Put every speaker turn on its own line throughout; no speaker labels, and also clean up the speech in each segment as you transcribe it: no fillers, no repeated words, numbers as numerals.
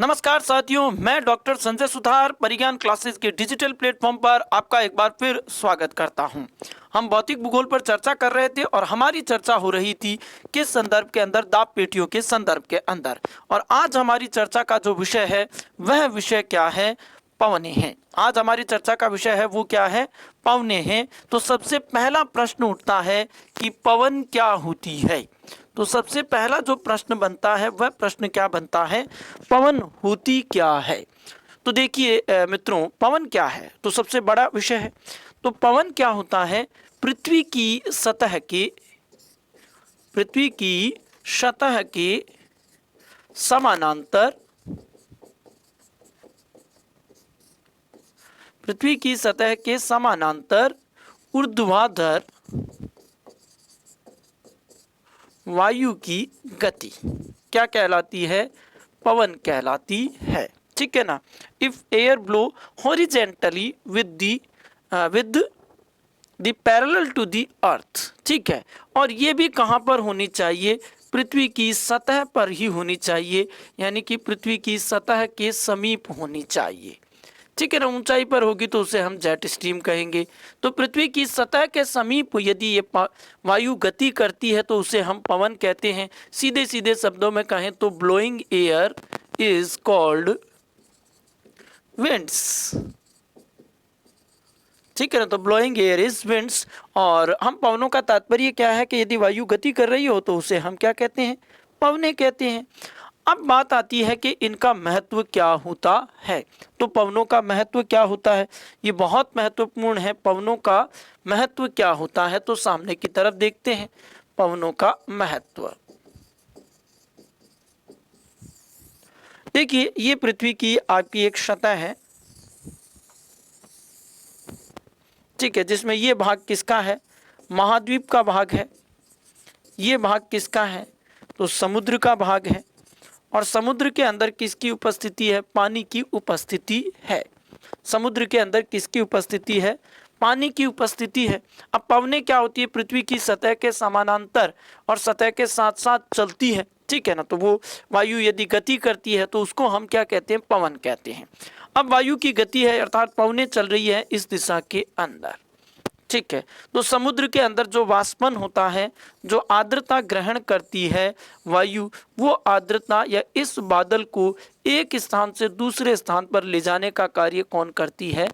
नमस्कार साथियों, मैं डॉक्टर संजय सुथार परिज्ञान क्लासेस के डिजिटल प्लेटफॉर्म पर आपका एक बार फिर स्वागत करता हूं। हम भौतिक भूगोल पर चर्चा कर रहे थे और हमारी चर्चा हो रही थी किस संदर्भ के अंदर, दाब पेटियों के संदर्भ के अंदर। और आज हमारी चर्चा का जो विषय है वह विषय क्या है? पवने हैं। आज हमारी चर्चा का विषय है वो क्या है? पवने हैं। तो सबसे पहला प्रश्न उठता है कि पवन क्या होती है। तो सबसे पहला जो प्रश्न बनता है वह प्रश्न क्या बनता है? पवन होती क्या है। तो देखिए मित्रों, पवन क्या है तो सबसे बड़ा विषय है। तो पवन क्या होता है? पृथ्वी की सतह के समानांतर पृथ्वी की सतह के समानांतर ऊर्ध्वाधर वायु की गति क्या कहलाती है? पवन कहलाती है। ठीक है ना। If air blow horizontally with the parallel to the earth. ठीक है। और ये भी कहाँ पर होनी चाहिए? पृथ्वी की सतह पर ही होनी चाहिए, यानी कि पृथ्वी की सतह के समीप होनी चाहिए। ठीक है ना। ऊंचाई पर होगी तो उसे हम जेट स्ट्रीम कहेंगे। तो पृथ्वी की सतह के समीप यदि ये वायु गति करती है तो उसे हम पवन कहते हैं। सीधे सीधे शब्दों में कहें तो blowing air is called winds. ठीक है ना। तो ब्लोइंग एयर इज विंड्स। और हम पवनों का तात्पर्य क्या है कि यदि वायु गति कर रही हो तो उसे हम क्या कहते हैं? पवने कहते हैं। अब बात आती है कि इनका महत्व क्या होता है। तो पवनों का महत्व क्या होता है? ये बहुत महत्वपूर्ण है। पवनों का महत्व क्या होता है? तो सामने की तरफ देखते हैं पवनों का महत्व। देखिए, ये पृथ्वी की आपकी एक सतह है। ठीक है। जिसमें ये भाग किसका है? महाद्वीप का भाग है। ये भाग किसका है? तो समुद्र का भाग है। और समुद्र के अंदर किसकी उपस्थिति है? पानी की उपस्थिति है। समुद्र के अंदर किसकी उपस्थिति है? पानी की उपस्थिति है। अब पवनें क्या होती है? पृथ्वी की सतह के समानांतर और सतह के साथ साथ चलती है। ठीक है ना। तो वो वायु यदि गति करती है तो उसको हम क्या कहते हैं? पवन कहते हैं। अब वायु की गति है अर्थात पवनें चल रही है इस दिशा के अंदर। ठीक है। तो समुद्र के अंदर जो वाष्पन होता है, जो आर्द्रता ग्रहण करती है वायु, वो आर्द्रता या इस बादल को एक स्थान से दूसरे स्थान पर ले जाने का कार्य कौन करती है?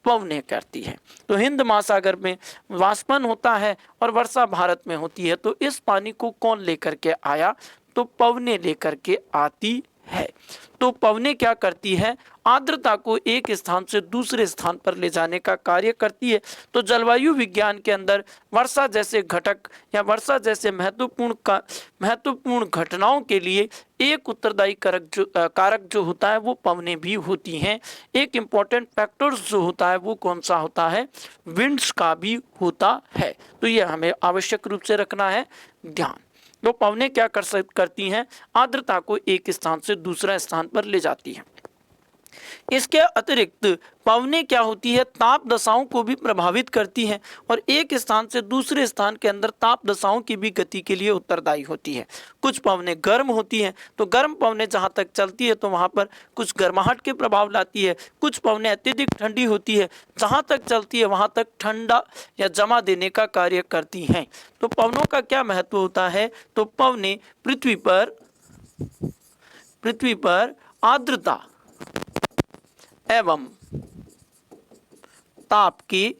पवनें करती है। तो हिंद महासागर में वाष्पन होता है और वर्षा भारत में होती है। तो इस पानी को कौन लेकर के आया? तो पवनें लेकर के आती है। तो पवनें क्या करती है? आर्द्रता को एक स्थान से दूसरे स्थान पर ले जाने का कार्य करती है। तो जलवायु विज्ञान के अंदर वर्षा जैसे घटक या वर्षा जैसे महत्वपूर्ण घटनाओं के लिए एक उत्तरदायी कारक जो होता है वो पवनें भी होती हैं। एक इम्पॉर्टेंट फैक्टर जो होता है वो कौन सा होता है? विंड्स का भी होता है। तो ये हमें आवश्यक रूप से रखना है ध्यान। तो पवनें क्या करती हैं? आर्द्रता को एक स्थान से दूसरा स्थान पर ले जाती हैं। इसके अतिरिक्त पवनें क्या होती है? ताप दशाओं को भी प्रभावित करती हैं और एक स्थान से दूसरे स्थान के अंदर ताप दशाओं की भी गति के लिए उत्तरदायी होती है। कुछ पवनें गर्म होती हैं, तो गर्म पवनें जहाँ तक चलती है तो वहाँ पर कुछ गर्माहट के प्रभाव लाती है। कुछ पवनें अत्यधिक ठंडी होती है, जहाँ तक चलती है वहाँ तक ठंडा या जमा देने का कार्य करती हैं। तो पवनों का क्या महत्व होता है? तो पवनें पृथ्वी पर आर्द्रता एवं ताप के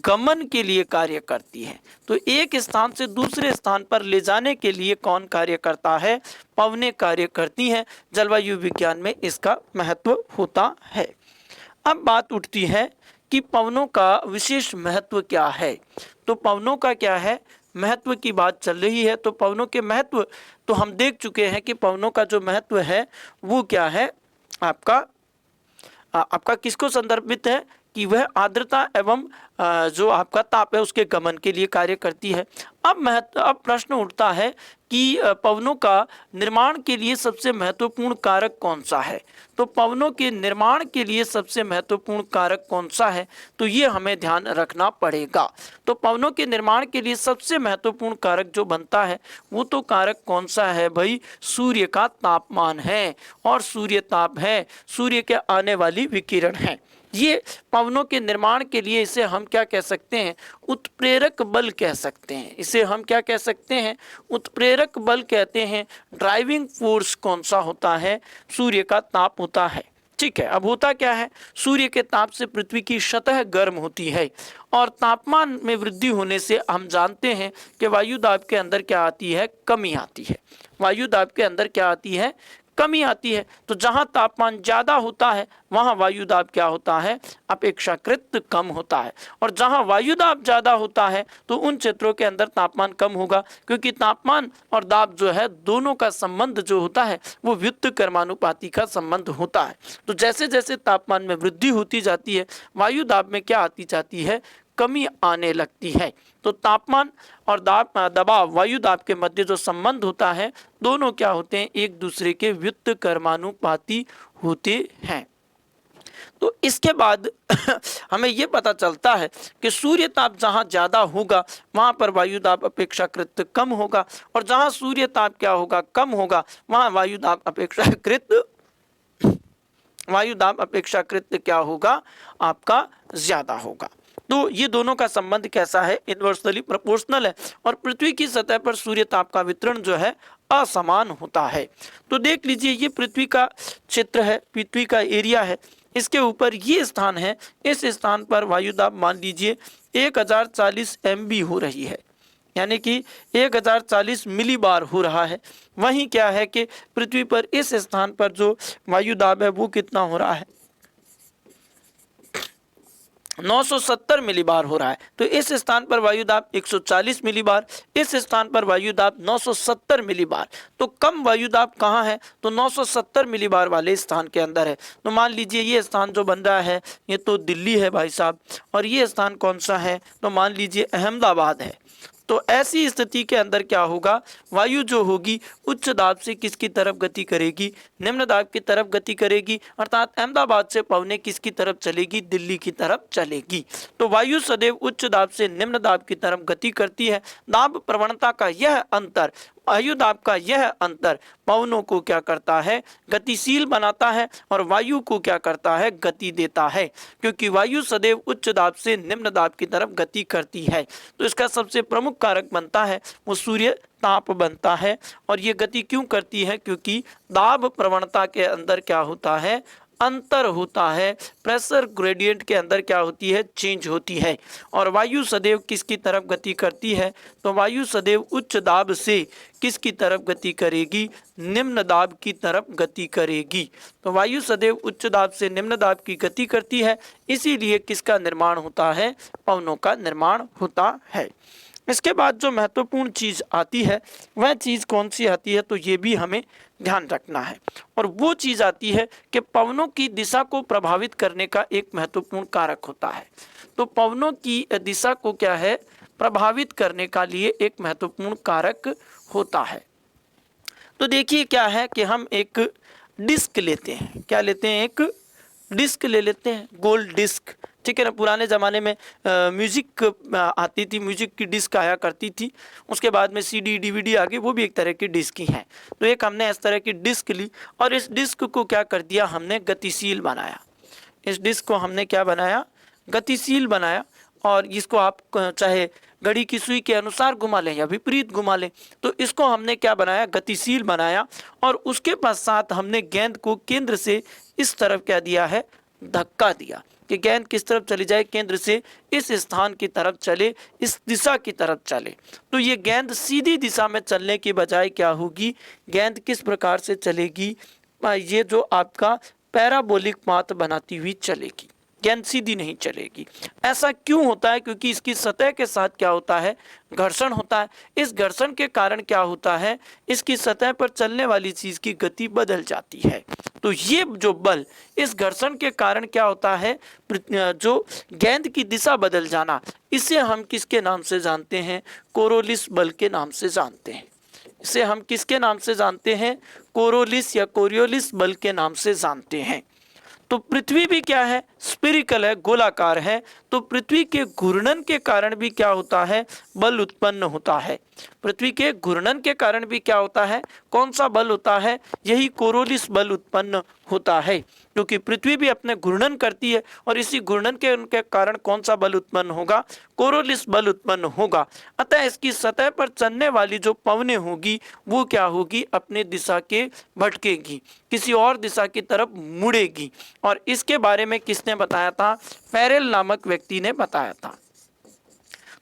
गमन के लिए कार्य करती है। तो एक स्थान से दूसरे स्थान पर ले जाने के लिए कौन कार्य करता है? पवनें कार्य करती हैं। जलवायु विज्ञान में इसका महत्व होता है। अब बात उठती है कि पवनों का विशेष महत्व क्या है। तो पवनों का क्या है? महत्व की बात चल रही है। तो पवनों के महत्व तो हम देख चुके हैं कि पवनों का जो महत्व है वो क्या है? आपका किसको संदर्भित है कि वह आर्द्रता एवं जो आपका ताप है उसके गमन के लिए कार्य करती है। अब प्रश्न उठता है कि पवनों का निर्माण के लिए सबसे महत्वपूर्ण कारक कौन सा है? तो पवनों के निर्माण के लिए सबसे महत्वपूर्ण कारक कौन सा है, तो ये हमें ध्यान रखना पड़ेगा। तो पवनों के निर्माण के लिए सबसे महत्वपूर्ण कारक जो बनता है वो तो कारक कौन सा है भाई, सूर्य का तापमान है, और सूर्य ताप है, सूर्य के आने वाली विकिरण है। ये पवनों के निर्माण के लिए इसे हम क्या कह सकते हैं, उत्प्रेरक बल कह सकते हैं। इसे हम क्या कह सकते हैं, उत्प्रेरक बल कहते हैं। ड्राइविंग फोर्स कौन सा होता है, सूर्य का ताप होता है। ठीक है, अब होता क्या है, सूर्य के ताप से पृथ्वी की सतह गर्म होती है, और तापमान में वृद्धि होने से हम जानते हैं कि वायु दाब के अंदर क्या आती है, कमी आती है। वायु दाब के अंदर क्या आती है, कमी आती है। तो जहां तापमान ज्यादा होता है वहां वायु दाब क्या होता है, अपेक्षाकृत कम होता है। और जहां वायु दाब ज्यादा होता है तो उन क्षेत्रों के अंदर तापमान कम होगा, क्योंकि तापमान और दाब जो है दोनों का संबंध जो होता है वो व्युत्क्रमानुपाती कर्मानुपाती का संबंध होता है। तो जैसे जैसे तापमान में वृद्धि होती जाती है वायु दाब में क्या आती जाती है, कमी आने लगती है। तो तापमान और दबाव वायु दाब के मध्य जो संबंध होता है दोनों क्या होते हैं, एक दूसरे के व्युत्क्रमानुपाती कर्मानुपाती होते हैं। तो इसके बाद हमें यह पता चलता है कि सूर्य ताप जहां ज्यादा होगा वहां पर वायु दाब अपेक्षाकृत कम होगा, और जहां सूर्य ताप क्या होगा, कम होगा, वहां वायु दाब अपेक्षाकृत क्या होगा, आपका ज्यादा होगा। तो ये दोनों का संबंध कैसा है, इन्वर्सली प्रोपोर्शनल है, और पृथ्वी की सतह पर सूर्य ताप का वितरण जो है असमान होता है। तो देख लीजिए ये पृथ्वी का क्षेत्र है, पृथ्वी का एरिया है, इसके ऊपर ये स्थान है, इस स्थान पर वायु दाब मान लीजिए 1040 MB हो रही है, यानी कि 1040 मिली बार हो रहा है। वहीं क्या है कि पृथ्वी पर इस स्थान पर जो वायु दाब है वो कितना हो रहा है, 970 मिली बार हो रहा है। तो इस स्थान पर वायु दाब 140 मिली बार, इस स्थान पर वायु दाब 970 मिली बार। तो कम वायु दाब कहाँ है, तो 970 मिली बार वाले स्थान के अंदर है। तो मान लीजिए ये स्थान जो बन रहा है ये तो दिल्ली है भाई साहब, और ये स्थान कौन सा है, तो मान लीजिए अहमदाबाद है। तो ऐसी स्थिति के अंदर क्या होगा, वायु जो होगी उच्च दाब से किसकी तरफ गति करेगी, निम्न दाब की तरफ गति करेगी, अर्थात अहमदाबाद से पवने किसकी तरफ चलेगी, दिल्ली की तरफ चलेगी। तो वायु सदैव उच्च दाब से निम्न दाब की तरफ गति करती है। दाब प्रवणता का यह अंतर, वायु दाब का यह अंतर पवनों को क्या करता है, गतिशील बनाता है, और वायु को क्या करता है, गति देता है, क्योंकि वायु सदैव उच्च दाब से निम्न दाब की तरफ गति करती है। तो इसका सबसे प्रमुख कारक बनता है वो सूर्य ताप बनता है। और ये गति क्यों करती है, क्योंकि दाब प्रवणता के अंदर क्या होता है, अंतर होता है, प्रेशर ग्रेडियंट के अंदर क्या होती है, चेंज होती है। और वायु सदैव किसकी तरफ गति करती है, तो वायु सदैव उच्च दाब से किसकी तरफ गति करेगी, निम्न दाब की तरफ गति करेगी। तो वायु सदैव उच्च दाब से निम्न दाब की गति करती है, इसीलिए किसका निर्माण होता है, पवनों का निर्माण होता है। इसके बाद जो महत्वपूर्ण चीज़ आती है वह चीज़ कौन सी आती है, तो ये भी हमें ध्यान रखना है। और वो चीज़ आती है कि पवनों की दिशा को प्रभावित करने का एक महत्वपूर्ण कारक होता है। तो पवनों की दिशा को क्या है, प्रभावित करने का लिए एक महत्वपूर्ण कारक होता है। तो देखिए क्या है कि हम एक डिस्क लेते हैं, क्या लेते हैं, एक डिस्क ले लेते हैं, गोल डिस्क, ठीक है ना। पुराने ज़माने में म्यूज़िक आती थी, म्यूज़िक की डिस्क आया करती थी, उसके बाद में CD DVD आ गई, वो भी एक तरह की डिस्क ही है। तो एक हमने इस तरह की डिस्क ली और इस डिस्क को क्या कर दिया, हमने गतिशील बनाया। इस डिस्क को हमने क्या बनाया, गतिशील बनाया। और इसको आप चाहे घड़ी की सुई के अनुसार घुमा लें या विपरीत घुमा लें, तो इसको हमने क्या बनाया, गतिशील बनाया। और उसके पश्चात हमने गेंद को केंद्र से इस तरफ क्या दिया है, धक्का दिया कि गेंद किस तरफ चली जाए, केंद्र से इस स्थान की तरफ चले, इस दिशा की तरफ चले। तो ये गेंद सीधी दिशा में चलने की बजाय क्या होगी, गेंद किस प्रकार से चलेगी, ये जो आपका पैराबोलिक पाथ बनाती हुई चलेगी, गेंद सीधी नहीं चलेगी। ऐसा क्यों होता है, क्योंकि इसकी सतह के साथ क्या होता है, घर्षण होता है। इस घर्षण के कारण क्या होता है, इसकी सतह पर चलने वाली चीज की गति बदल जाती है। तो ये जो बल, इस घर्षण के कारण क्या होता है, जो गेंद की दिशा बदल जाना, इसे हम किसके नाम से जानते हैं, कोरोलिस बल के नाम से जानते हैं। इसे हम किसके नाम से जानते हैं? कोरोलिस या कोरियोलिस बल के नाम से जानते हैं। तो पृथ्वी भी क्या है? स्फेरिकल है, गोलाकार है। तो पृथ्वी के घूर्णन के कारण भी क्या होता है? बल उत्पन्न होता है। पृथ्वी के घूर्णन के कारण भी क्या होता है? कौन सा बल होता है? यही कोरोलिस बल उत्पन्न होता है, क्योंकि पृथ्वी भी अपने घूर्णन करती है और इसी घूर्णन के उनके कारण कौन सा बल उत्पन्न होगा? कोरोलिस बल उत्पन्न होगा। अतः इसकी सतह पर चलने वाली जो पवनें होगी वो क्या होगी? अपनी दिशा के भटकेगी, किसी और दिशा की तरफ मुड़ेगी। और इसके बारे में किसने बताया था? फेरेल नामक व्यक्ति ने बताया था।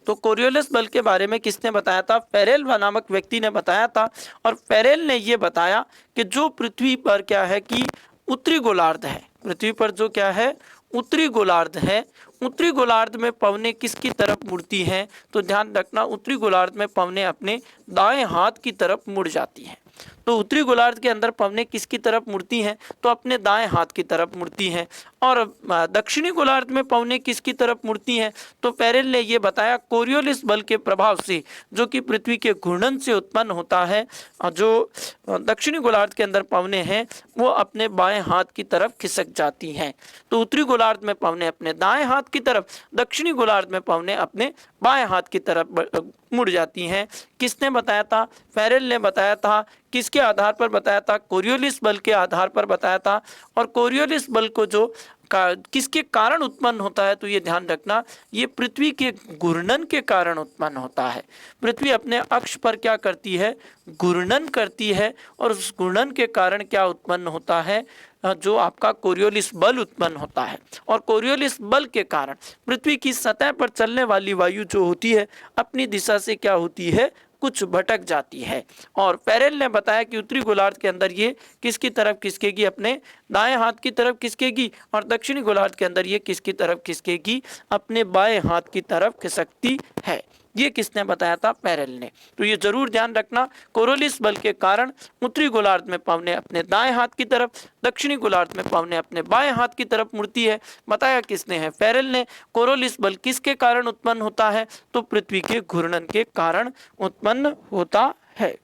तो कोरियोलिस बल के बारे में किसने बताया था? फेरेल नामक व्यक्ति ने बताया था। और फेरेल ने यह बताया कि जो पृथ्वी पर क्या है कि उत्तरी गोलार्ध है, पृथ्वी पर जो क्या है? उत्तरी गोलार्ध है, उत्तरी गोलार्ध में पवनें किसकी तरफ मुड़ती हैं? तो ध्यान रखना, उत्तरी गोलार्ध में पवनें अपने दाएं हाथ की तरफ मुड़ जाती हैं। तो उत्तरी गोलार्ध के अंदर पवनें किसकी तरफ मुड़ती हैं? तो अपने दाएं हाथ की तरफ मुड़ती हैं। और दक्षिणी गोलार्ध में पवनें किसकी तरफ मुड़ती हैं? तो फेरेल ने यह बताया कोरियोलिस बल के प्रभाव से, जो कि पृथ्वी के घूर्णन से उत्पन्न होता है, जो दक्षिणी गोलार्ध के अंदर पवनें हैं वो अपने बाएं हाथ की तरफ खिसक जाती हैं। तो उत्तरी गोलार्ध में पवनें अपने दाएं हाथ की तरफ, दक्षिणी गोलार्ध में पवनें अपने बाएं हाथ की तरफ मुड़ जाती हैं। किसने बताया था? फेरेल ने बताया था। किसके आधार पर बताया था? कोरियोलिस बल के आधार पर बताया था। और कोरियोलिस बल को जो किसके कारण उत्पन्न होता है? तो ये ध्यान रखना, ये पृथ्वी के घूर्णन के कारण उत्पन्न होता है। पृथ्वी अपने अक्ष पर क्या करती है? घूर्णन करती है, और उस घूर्णन के कारण क्या उत्पन्न होता है? जो आपका कोरियोलिस बल उत्पन्न होता है। और कोरियोलिस बल के कारण पृथ्वी की सतह पर चलने वाली वायु जो होती है अपनी दिशा से क्या होती है? कुछ भटक जाती है। और फेरेल ने बताया कि उत्तरी गोलार्ध के अंदर ये किसकी तरफ खिसकेगी? अपने दाएं हाथ की तरफ खिसकेगी। और दक्षिणी गोलार्ध के अंदर ये किसकी तरफ खिसकेगी? अपने बाएं हाथ की तरफ खिसकती है। ये किसने बताया था? फेरेल ने। तो ये जरूर ध्यान रखना, कोरियोलिस बल के कारण उत्तरी गोलार्ध में पवनें अपने दाएं हाथ की तरफ, दक्षिणी गोलार्ध में पवनें अपने बाएं हाथ की तरफ मुड़ती है। बताया किसने है? फेरेल ने। कोरियोलिस बल किसके कारण उत्पन्न होता है? तो पृथ्वी के घूर्णन के कारण उत्पन्न होता है।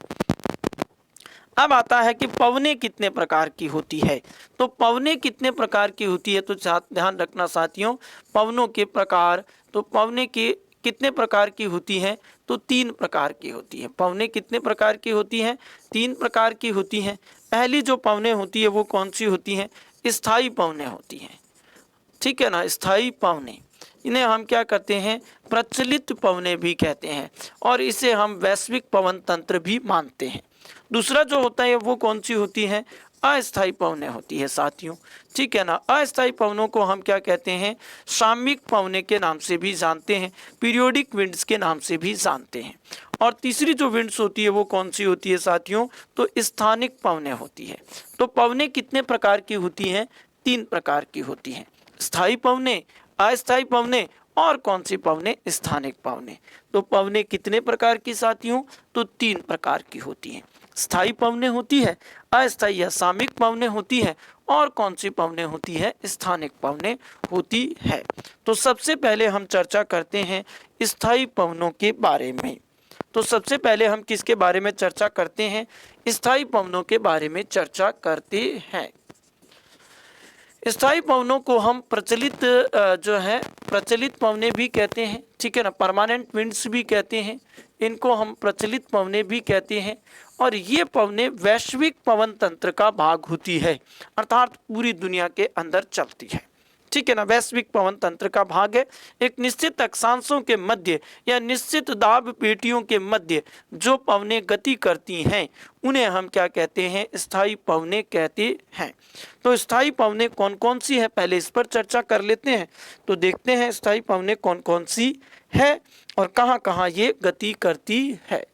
अब आता है कि पवनें कितने प्रकार की होती है। तो पवनें कितने प्रकार की होती है? तो ध्यान रखना साथियों, पवनों के प्रकार, तो पवनें के कितने प्रकार की होती हैं? तो 3 प्रकार की होती है। पवनें कितने प्रकार की होती हैं? 3 प्रकार की होती हैं। पहली जो पवनें होती है वो कौन सी होती हैं? स्थायी पवनें होती हैं, ठीक है ना? स्थायी पवनें, इन्हें हम क्या करते हैं? प्रचलित पवनें भी कहते हैं, और इसे हम वैश्विक पवन तंत्र भी मानते हैं। दूसरा जो होता है वो कौन सी होती है? अस्थायी पवनें होती है साथियों, ठीक है ना? अस्थायी पवनों को हम क्या कहते हैं? सामयिक पवनें के नाम से भी जानते हैं, पीरियोडिक विंड्स के नाम से भी जानते हैं। और तीसरी जो विंड्स होती है वो कौन सी होती है साथियों? तो स्थानिक पवनें होती है। तो पवनें कितने प्रकार की होती हैं? 3 प्रकार की होती हैं। स्थायी पवनें, अस्थायी पवनें, और कौन सी पवनें? स्थानिक पवनें। तो पवनें कितने प्रकार की साथियों? तो 3 प्रकार की होती हैं। स्थायी पवनें होती है, अस्थायी या सामयिक पवनें होती है, और कौन सी पवनें होती है? स्थानिक पवनें होती है। तो सबसे पहले हम चर्चा करते हैं स्थायी पवनों के बारे में। तो सबसे पहले हम किसके बारे में चर्चा करते हैं? स्थायी पवनों के बारे में चर्चा करते हैं। स्थायी पवनों को हम प्रचलित जो है प्रचलित पवनें भी कहते हैं, ठीक है ना? परमानेंट विंड्स भी कहते हैं, इनको हम प्रचलित पवनें भी कहते हैं। और ये पवनें वैश्विक पवन तंत्र का भाग होती है, अर्थात पूरी दुनिया के अंदर चलती है, ठीक है ना? वैश्विक पवन तंत्र का भाग है। एक निश्चित अक्षांशों के मध्य या निश्चित दाब पेटियों के मध्य जो पवनें गति करती हैं उन्हें हम क्या कहते हैं? स्थायी पवनें कहते हैं। तो स्थायी पवनें कौन कौन सी है, पहले इस पर चर्चा कर लेते हैं। तो देखते हैं स्थायी पवनें कौन कौन सी है और कहाँ कहाँ ये गति करती है।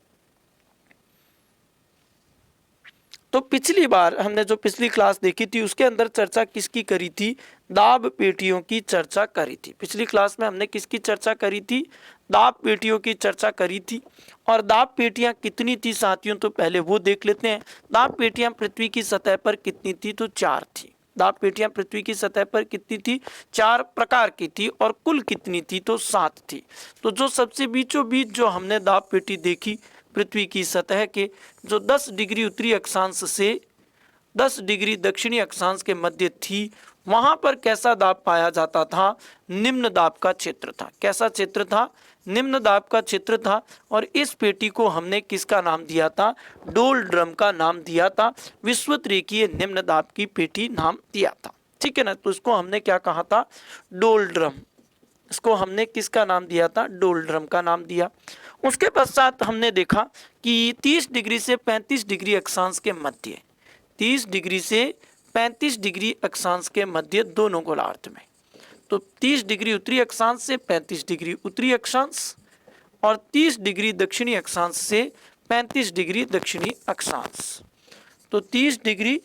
तो पिछली बार हमने जो पिछली क्लास देखी थी उसके अंदर चर्चा किसकी करी थी? दाब पेटियों की चर्चा करी थी। पिछली क्लास में हमने किसकी चर्चा करी थी? दाब पेटियों की चर्चा करी थी। और दाब पेटियां कितनी थी साथियों? तो पहले वो देख लेते हैं। दाब पेटियां पृथ्वी की सतह पर कितनी थी? तो 4 थी। दाब पेटियां पृथ्वी की सतह पर कितनी थी? 4 प्रकार की थी। और कुल कितनी थी? तो 7 थी। तो जो सबसे बीचों बीच जो हमने दाब पेटी देखी पृथ्वी की सतह के जो 10 डिग्री उत्तरी अक्षांश से 10 डिग्री दक्षिणी अक्षांश के मध्य थी, वहां पर कैसा दाब पाया जाता था? निम्न दाब का क्षेत्र था। कैसा क्षेत्र था? निम्न दाब का क्षेत्र था। और इस पेटी को हमने किसका नाम दिया था? डोल ड्रम का नाम दिया था। विषुवत रेखीय निम्न दाब की पेटी नाम दिया था। ठीक है ना, तो इसको हमने क्या कहा था? डोल ड्रम। इसको हमने किसका नाम दिया था? डोल ड्रम का नाम दिया। उसके पश्चात हमने देखा कि 30 डिग्री से 35 डिग्री अक्षांश के मध्य, 30 डिग्री से 35 डिग्री अक्षांश के मध्य दोनों गोलार्ध में, तो 30 डिग्री उत्तरी अक्षांश से 35 डिग्री उत्तरी अक्षांश और 30 डिग्री दक्षिणी अक्षांश से 35 डिग्री दक्षिणी अक्षांश, तो 30 डिग्री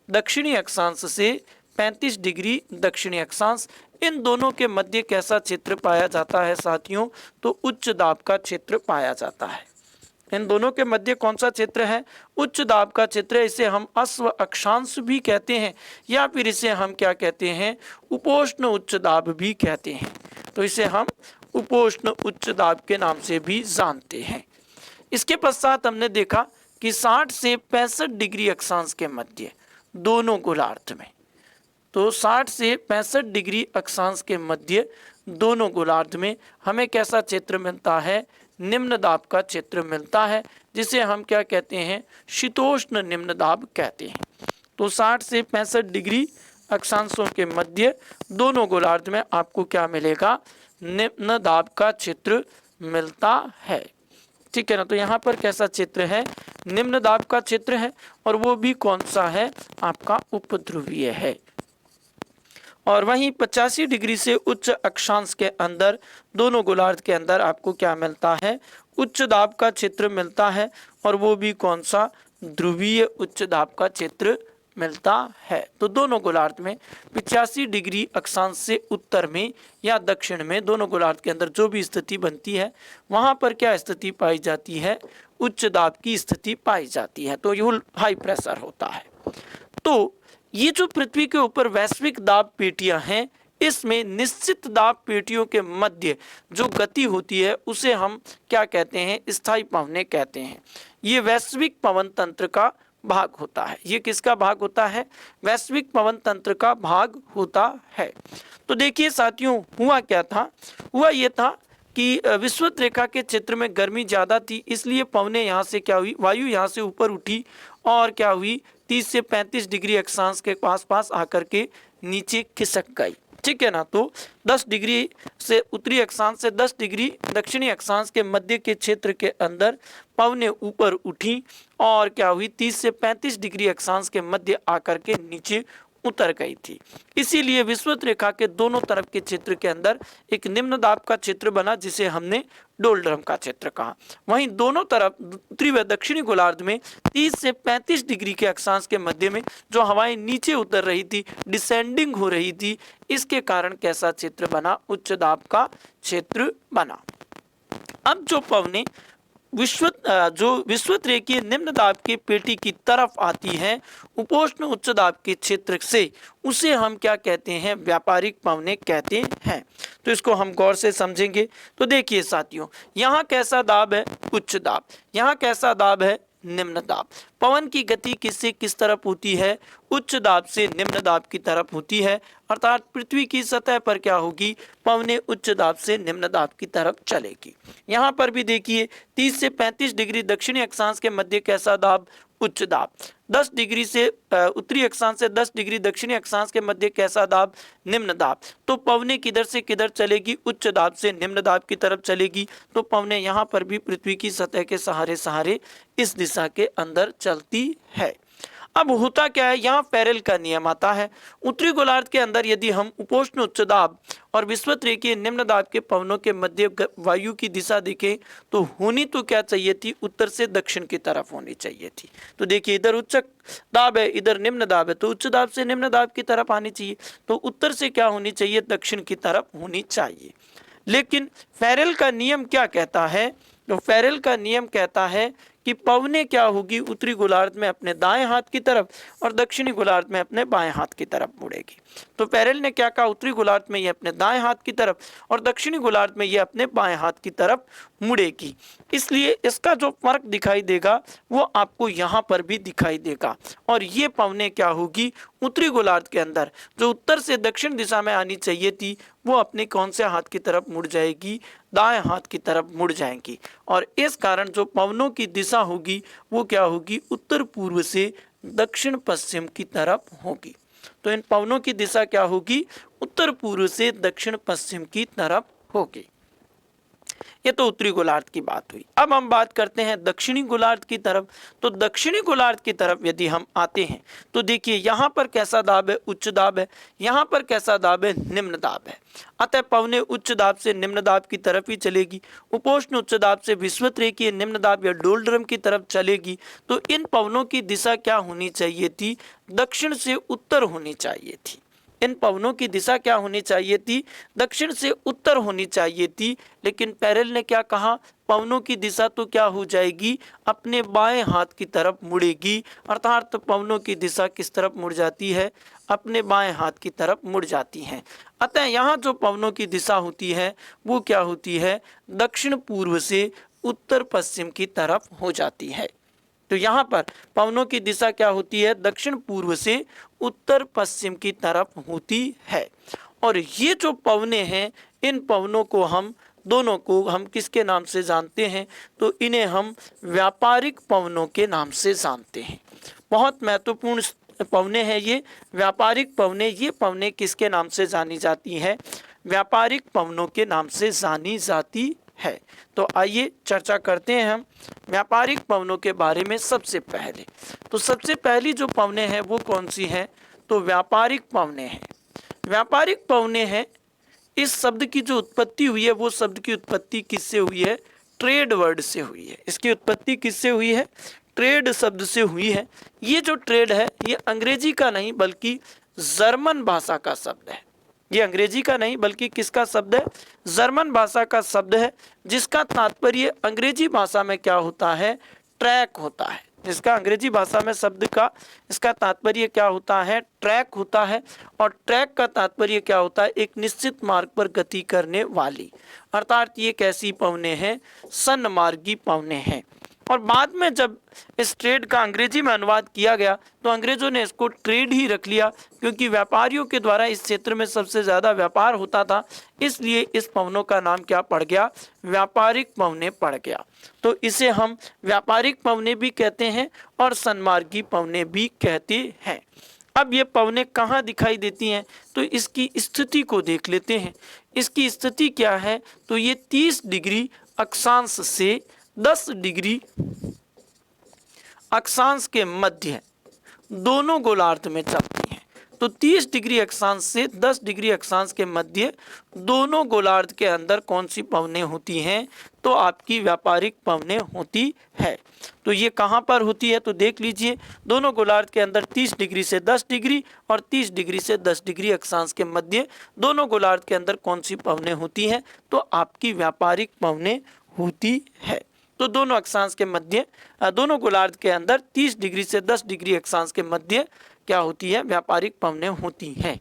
दक्षिणी अक्षांश से 35 डिग्री दक्षिणी अक्षांश, इन दोनों के मध्य कैसा क्षेत्र पाया जाता है साथियों? तो उच्च दाब का क्षेत्र पाया जाता है। इन दोनों के मध्य कौन सा क्षेत्र है? उच्च दाब का क्षेत्र। इसे हम अश्व अक्षांश भी कहते हैं या फिर इसे हम क्या कहते हैं? उपोष्ण उच्च दाब भी कहते हैं। तो इसे हम उपोष्ण उच्च दाब के नाम से भी जानते हैं। इसके पश्चात हमने देखा कि 60 से 65 डिग्री अक्षांश के मध्य दोनों गोलार्ध में, तो 60 से 65 डिग्री अक्षांश के मध्य दोनों गोलार्ध में हमें कैसा क्षेत्र मिलता है? निम्न दाब का क्षेत्र मिलता है, जिसे हम क्या कहते हैं? शीतोष्ण निम्न दाब कहते हैं। तो 60 से 65 डिग्री अक्षांशों के मध्य दोनों गोलार्ध में आपको क्या मिलेगा? निम्न दाब का क्षेत्र मिलता है। ठीक है ना, तो यहाँ पर कैसा क्षेत्र है? निम्न दाब का क्षेत्र है, और वो भी कौन सा है? आपका उपध्रुवीय है। और वहीं 85 डिग्री से उच्च अक्षांश के अंदर दोनों गोलार्ध के अंदर आपको क्या मिलता है? उच्च दाब का क्षेत्र मिलता है, और वो भी कौन सा? ध्रुवीय उच्च दाब का क्षेत्र मिलता है। तो दोनों गोलार्ध में 85 डिग्री अक्षांश से उत्तर में या दक्षिण में दोनों गोलार्ध के अंदर जो भी स्थिति बनती है, वहां पर क्या स्थिति पाई जाती है? उच्च दाब की स्थिति पाई जाती है। तो यह हाई प्रेशर होता है। तो ये जो पृथ्वी के ऊपर वैश्विक दाब पेटियां हैं, इसमें निश्चित दाब पेटियों के मध्य जो गति होती है उसे हम क्या कहते हैं? स्थायी पवनें कहते हैं। ये वैश्विक पवन तंत्र का भाग होता है। ये किसका भाग होता है? वैश्विक पवन तंत्र का भाग होता है। तो देखिए साथियों, हुआ क्या था? हुआ ये था कि विषुवत रेखा के क्षेत्र में गर्मी ज़्यादा थी, इसलिए पवनें यहाँ से क्या हुई? वायु यहाँ से ऊपर उठी और क्या हुई? 30 से 35 डिग्री अक्षांश के आसपास आकर के नीचे खिसक गई। ठीक है ना, तो 10 डिग्री से उत्तरी अक्षांश से 10 डिग्री दक्षिणी अक्षांश के मध्य के क्षेत्र के अंदर पवनें ऊपर उठी और क्या हुई? 30 से 35 डिग्री अक्षांश के मध्य आकर के नीचे उतर गई थी। इसीलिए विषुवत रेखा के दोनों तरफ के क्षेत्र के अंदर एक निम्न दाब का क्षेत्र बना, जिसे हमने डोलड्रम का क्षेत्र कहा। वहीं दोनों तरफ उत्तरी व दक्षिणी गोलार्ध में 30 से 35 डिग्री के अक्षांश के मध्य में जो हवाएं नीचे उतर रही थी, डिसेंडिंग हो रही थी, इसके कारण कैसा क्षेत्र बना? उच्च दाब का क्षेत्र बना। अब जो पवनें विषुवत रेखीय निम्न दाब की पेटी की तरफ आती है उपोष्ण उच्च दाब के क्षेत्र से, उसे हम क्या कहते हैं? व्यापारिक पवनें कहते हैं। तो इसको हम गौर से समझेंगे। तो देखिए साथियों, यहाँ कैसा दाब है? उच्च दाब। यहाँ कैसा दाब है? निम्न दाब। पवन की गति किससे किस तरफ होती है? उच्च दाब से निम्न दाब की तरफ होती है, अर्थात पृथ्वी की सतह पर क्या होगी? पवनें उच्च दाब से निम्न दाब की तरफ चलेगी। यहाँ पर भी देखिए 30 से 35 डिग्री दक्षिणी अक्षांश के मध्य कैसा दाब? उच्च दाब। 10 डिग्री से उत्तरी अक्षांश से 10 डिग्री दक्षिणी अक्षांश के मध्य कैसा दाब? निम्न दाब। तो पवनें किधर से किधर चलेगी? उच्च दाब से निम्न दाब की तरफ चलेगी। तो पवनें यहाँ पर भी पृथ्वी की सतह के सहारे सहारे इस दिशा के अंदर चलती है। अब होता क्या है? यहाँ फेरेल का नियम आता है। उत्तरी गोलार्ध के अंदर यदि हम उपोष्ण उच्च दाब और विषुवत रेखीय निम्न दाब के पवनों के मध्य वायु की दिशा देखें तो होनी तो क्या चाहिए थी? उत्तर से दक्षिण की तरफ होनी चाहिए थी। तो देखिए, इधर उच्च दाब है, इधर निम्न दाब है, तो उच्च दाब से निम्न दाब की तरफ आनी चाहिए। तो उत्तर से क्या होनी चाहिए? दक्षिण की तरफ होनी चाहिए। लेकिन फेरेल का नियम क्या कहता है? तो फेरेल का नियम कहता है कि पवने क्या होगी, उत्तरी गोलार्ध में अपने दाएं हाथ की तरफ और दक्षिणी गोलार्ध में अपने बाएं हाथ की तरफ मुड़ेगी। तो पेरेल ने क्या कहा, उत्तरी गोलार्ध में ये अपने दाएं हाथ की तरफ और दक्षिणी गोलार्ध में ये अपने बाएं हाथ की तरफ मुड़ेगी। इसलिए इसका जो फर्क दिखाई देगा वो आपको यहाँ पर भी दिखाई देगा। और ये पवने क्या होगी, उत्तरी गोलार्ध के अंदर जो उत्तर से दक्षिण दिशा में आनी चाहिए थी वो अपने कौन से हाथ की तरफ मुड़ जाएगी, दाएं हाथ की तरफ मुड़ जाएंगी। और इस कारण जो पवनों की दिशा होगी वो क्या होगी, उत्तर पूर्व से दक्षिण पश्चिम की तरफ होगी। तो इन पवनों की दिशा क्या होगी, उत्तर पूर्व से दक्षिण पश्चिम की तरफ होगी। ये तो उत्तरी गोलार्ध की बात हुई। अब हम बात करते हैं दक्षिणी गोलार्ध की तरफ। तो दक्षिणी गोलार्ध की तरफ यदि हम आते हैं तो देखिए यहाँ पर कैसा दाब है, उच्च दाब है, यहाँ पर कैसा दाब है, निम्न दाब है। अतः पवने उच्च दाब से निम्न दाब की तरफ ही चलेगी, उपोष्ण उच्च दाब से विषुवत रेखीय निम्न दाब या डोलड्रम की तरफ चलेगी। तो इन पवनों की दिशा क्या होनी चाहिए थी, दक्षिण से उत्तर होनी चाहिए थी। इन पवनों की दिशा क्या होनी चाहिए थी, दक्षिण से उत्तर होनी चाहिए थी। लेकिन पेरेल ने क्या कहा, पवनों की दिशा तो क्या हो जाएगी, अपने बाएं हाथ की तरफ मुड़ेगी। अर्थात पवनों की दिशा किस तरफ मुड़ जाती है, अपने बाएं हाथ की तरफ मुड़ जाती है। अतः यहाँ जो पवनों की दिशा होती है वो क्या होती है, दक्षिण पूर्व से उत्तर पश्चिम की तरफ हो जाती है। तो यहाँ पर पवनों की दिशा क्या होती है, दक्षिण पूर्व से उत्तर पश्चिम की तरफ होती है। और ये जो पवने हैं, इन पवनों को हम दोनों को हम किसके नाम से जानते हैं, तो इन्हें हम व्यापारिक पवनों के नाम से जानते हैं। बहुत महत्वपूर्ण पवने हैं ये व्यापारिक पवने। ये पवने किसके नाम से जानी जाती हैं, व्यापारिक पवनों के नाम से जानी जाती है। तो आइए चर्चा करते हैं हम व्यापारिक पवनों के बारे में। सबसे पहले तो सबसे पहली जो पवने हैं वो कौन सी हैं, तो व्यापारिक पवने हैं। व्यापारिक पवने हैं, इस शब्द की जो उत्पत्ति हुई है वो शब्द की उत्पत्ति किससे हुई है, ट्रेड वर्ड से हुई है। इसकी उत्पत्ति किससे हुई है, ट्रेड शब्द से हुई है। ये जो ट्रेड है ये अंग्रेजी का नहीं बल्कि जर्मन भाषा का शब्द है। ये अंग्रेजी का नहीं बल्कि किसका शब्द है, जर्मन भाषा का शब्द है, जिसका तात्पर्य अंग्रेजी भाषा में क्या होता है, ट्रैक होता है। जिसका अंग्रेजी भाषा में शब्द का इसका तात्पर्य क्या होता है, ट्रैक होता है। और ट्रैक का तात्पर्य क्या होता है, एक निश्चित मार्ग पर गति करने वाली। अर्थात ये कैसी पवने हैं, सन्मार्गी पवने हैं। और बाद में जब इस ट्रेड का अंग्रेजी में अनुवाद किया गया तो अंग्रेजों ने इसको ट्रेड ही रख लिया, क्योंकि व्यापारियों के द्वारा इस क्षेत्र में सबसे ज़्यादा व्यापार होता था। इसलिए इस पवनों का नाम क्या पड़ गया, व्यापारिक पवने पड़ गया। तो इसे हम व्यापारिक पवने भी कहते हैं और सन्मार्गी पवने भी कहते हैं। अब ये पवने कहाँ दिखाई देती हैं, तो इसकी स्थिति को देख लेते हैं। इसकी स्थिति क्या है, तो ये 30 डिग्री अक्षांश से 10 डिग्री अक्षांश के मध्य दोनों गोलार्ध में चलती हैं। तो 30 डिग्री अक्षांश से 10 डिग्री अक्षांश के मध्य दोनों गोलार्ध के अंदर कौन सी पवने होती हैं, तो आपकी व्यापारिक पवने होती है। तो ये कहाँ पर होती है, तो देख लीजिए, दोनों गोलार्ध के अंदर 30 डिग्री से 10 डिग्री और 30 डिग्री से 10 डिग्री अक्षांश के मध्य दोनों गोलार्ध के अंदर कौन सी पवने होती हैं, तो आपकी व्यापारिक पवने होती है। तो दोनों अक्षांश के मध्य दोनों गोलार्ध के अंदर 30 डिग्री से 10 डिग्री अक्षांश के मध्य क्या होती है, व्यापारिक पवने होती हैं।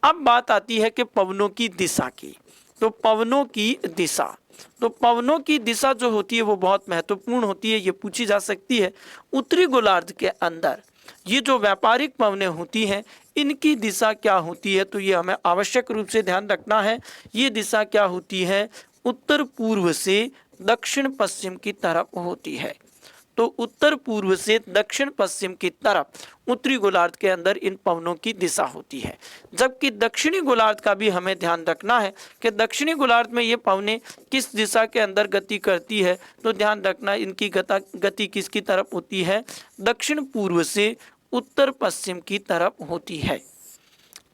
अब बात आती है कि पवनों की दिशा की। तो पवनों की दिशा, तो पवनों की दिशा जो होती है वो बहुत महत्वपूर्ण होती है, ये पूछी जा सकती है। उत्तरी गोलार्ध के अंदर ये जो व्यापारिक पवने होती हैं इनकी दिशा क्या होती है, तो ये हमें आवश्यक रूप से ध्यान रखना है। ये दिशा क्या होती है, उत्तर पूर्व से दक्षिण पश्चिम की तरफ होती है। तो उत्तर पूर्व से दक्षिण पश्चिम की तरफ उत्तरी गोलार्ध के अंदर इन पवनों की दिशा होती है। जबकि दक्षिणी गोलार्ध का भी हमें ध्यान रखना है कि दक्षिणी गोलार्ध में ये पवने किस दिशा के अंदर गति करती है, तो ध्यान रखना इनकी गति किसकी तरफ होती है, दक्षिण पूर्व से उत्तर पश्चिम की तरफ होती है।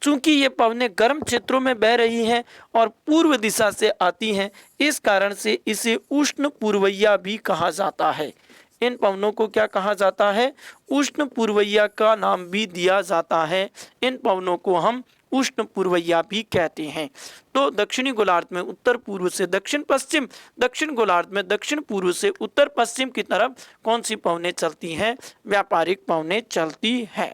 चूंकि ये पवने गर्म क्षेत्रों में बह रही हैं और पूर्व दिशा से आती हैं, इस कारण से इसे उष्ण पूर्वैया भी कहा जाता है। इन पवनों को क्या कहा जाता है, उष्ण पूर्वैया का नाम भी दिया जाता है। इन पवनों को हम उष्ण पूर्वैया भी कहते हैं। तो दक्षिणी गोलार्ध में उत्तर पूर्व से दक्षिण पश्चिम, दक्षिण गोलार्ध में दक्षिण पूर्व से उत्तर पश्चिम की तरफ कौन सी पवनें चलती हैं? व्यापारिक पवनें चलती हैं।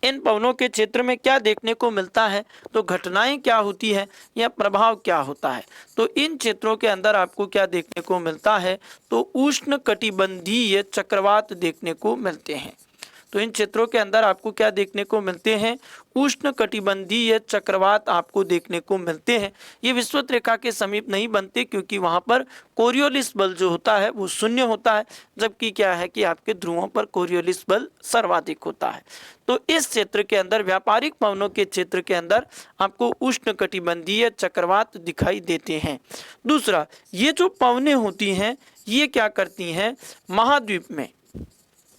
इन पवनों के क्षेत्र में क्या देखने को मिलता है? तो घटनाएं क्या होती है या प्रभाव क्या होता है? तो इन क्षेत्रों के अंदर आपको क्या देखने को मिलता है? तो उष्ण कटिबंधीय चक्रवात देखने को मिलते हैं। तो इन क्षेत्रों के अंदर आपको क्या देखने को मिलते हैं? उष्ण कटिबंधीय चक्रवात आपको देखने को मिलते हैं। ये विषुवत रेखा के समीप नहीं बनते क्योंकि वहां पर कोरियोलिस बल जो होता है वो शून्य होता है, जबकि क्या है कि आपके ध्रुवों पर कोरियोलिस बल सर्वाधिक होता है। तो इस क्षेत्र के अंदर, व्यापारिक पवनों के क्षेत्र के अंदर आपको उष्ण कटिबंधीय चक्रवात दिखाई देते हैं। दूसरा, ये जो पवनें होती हैं ये क्या करती हैं?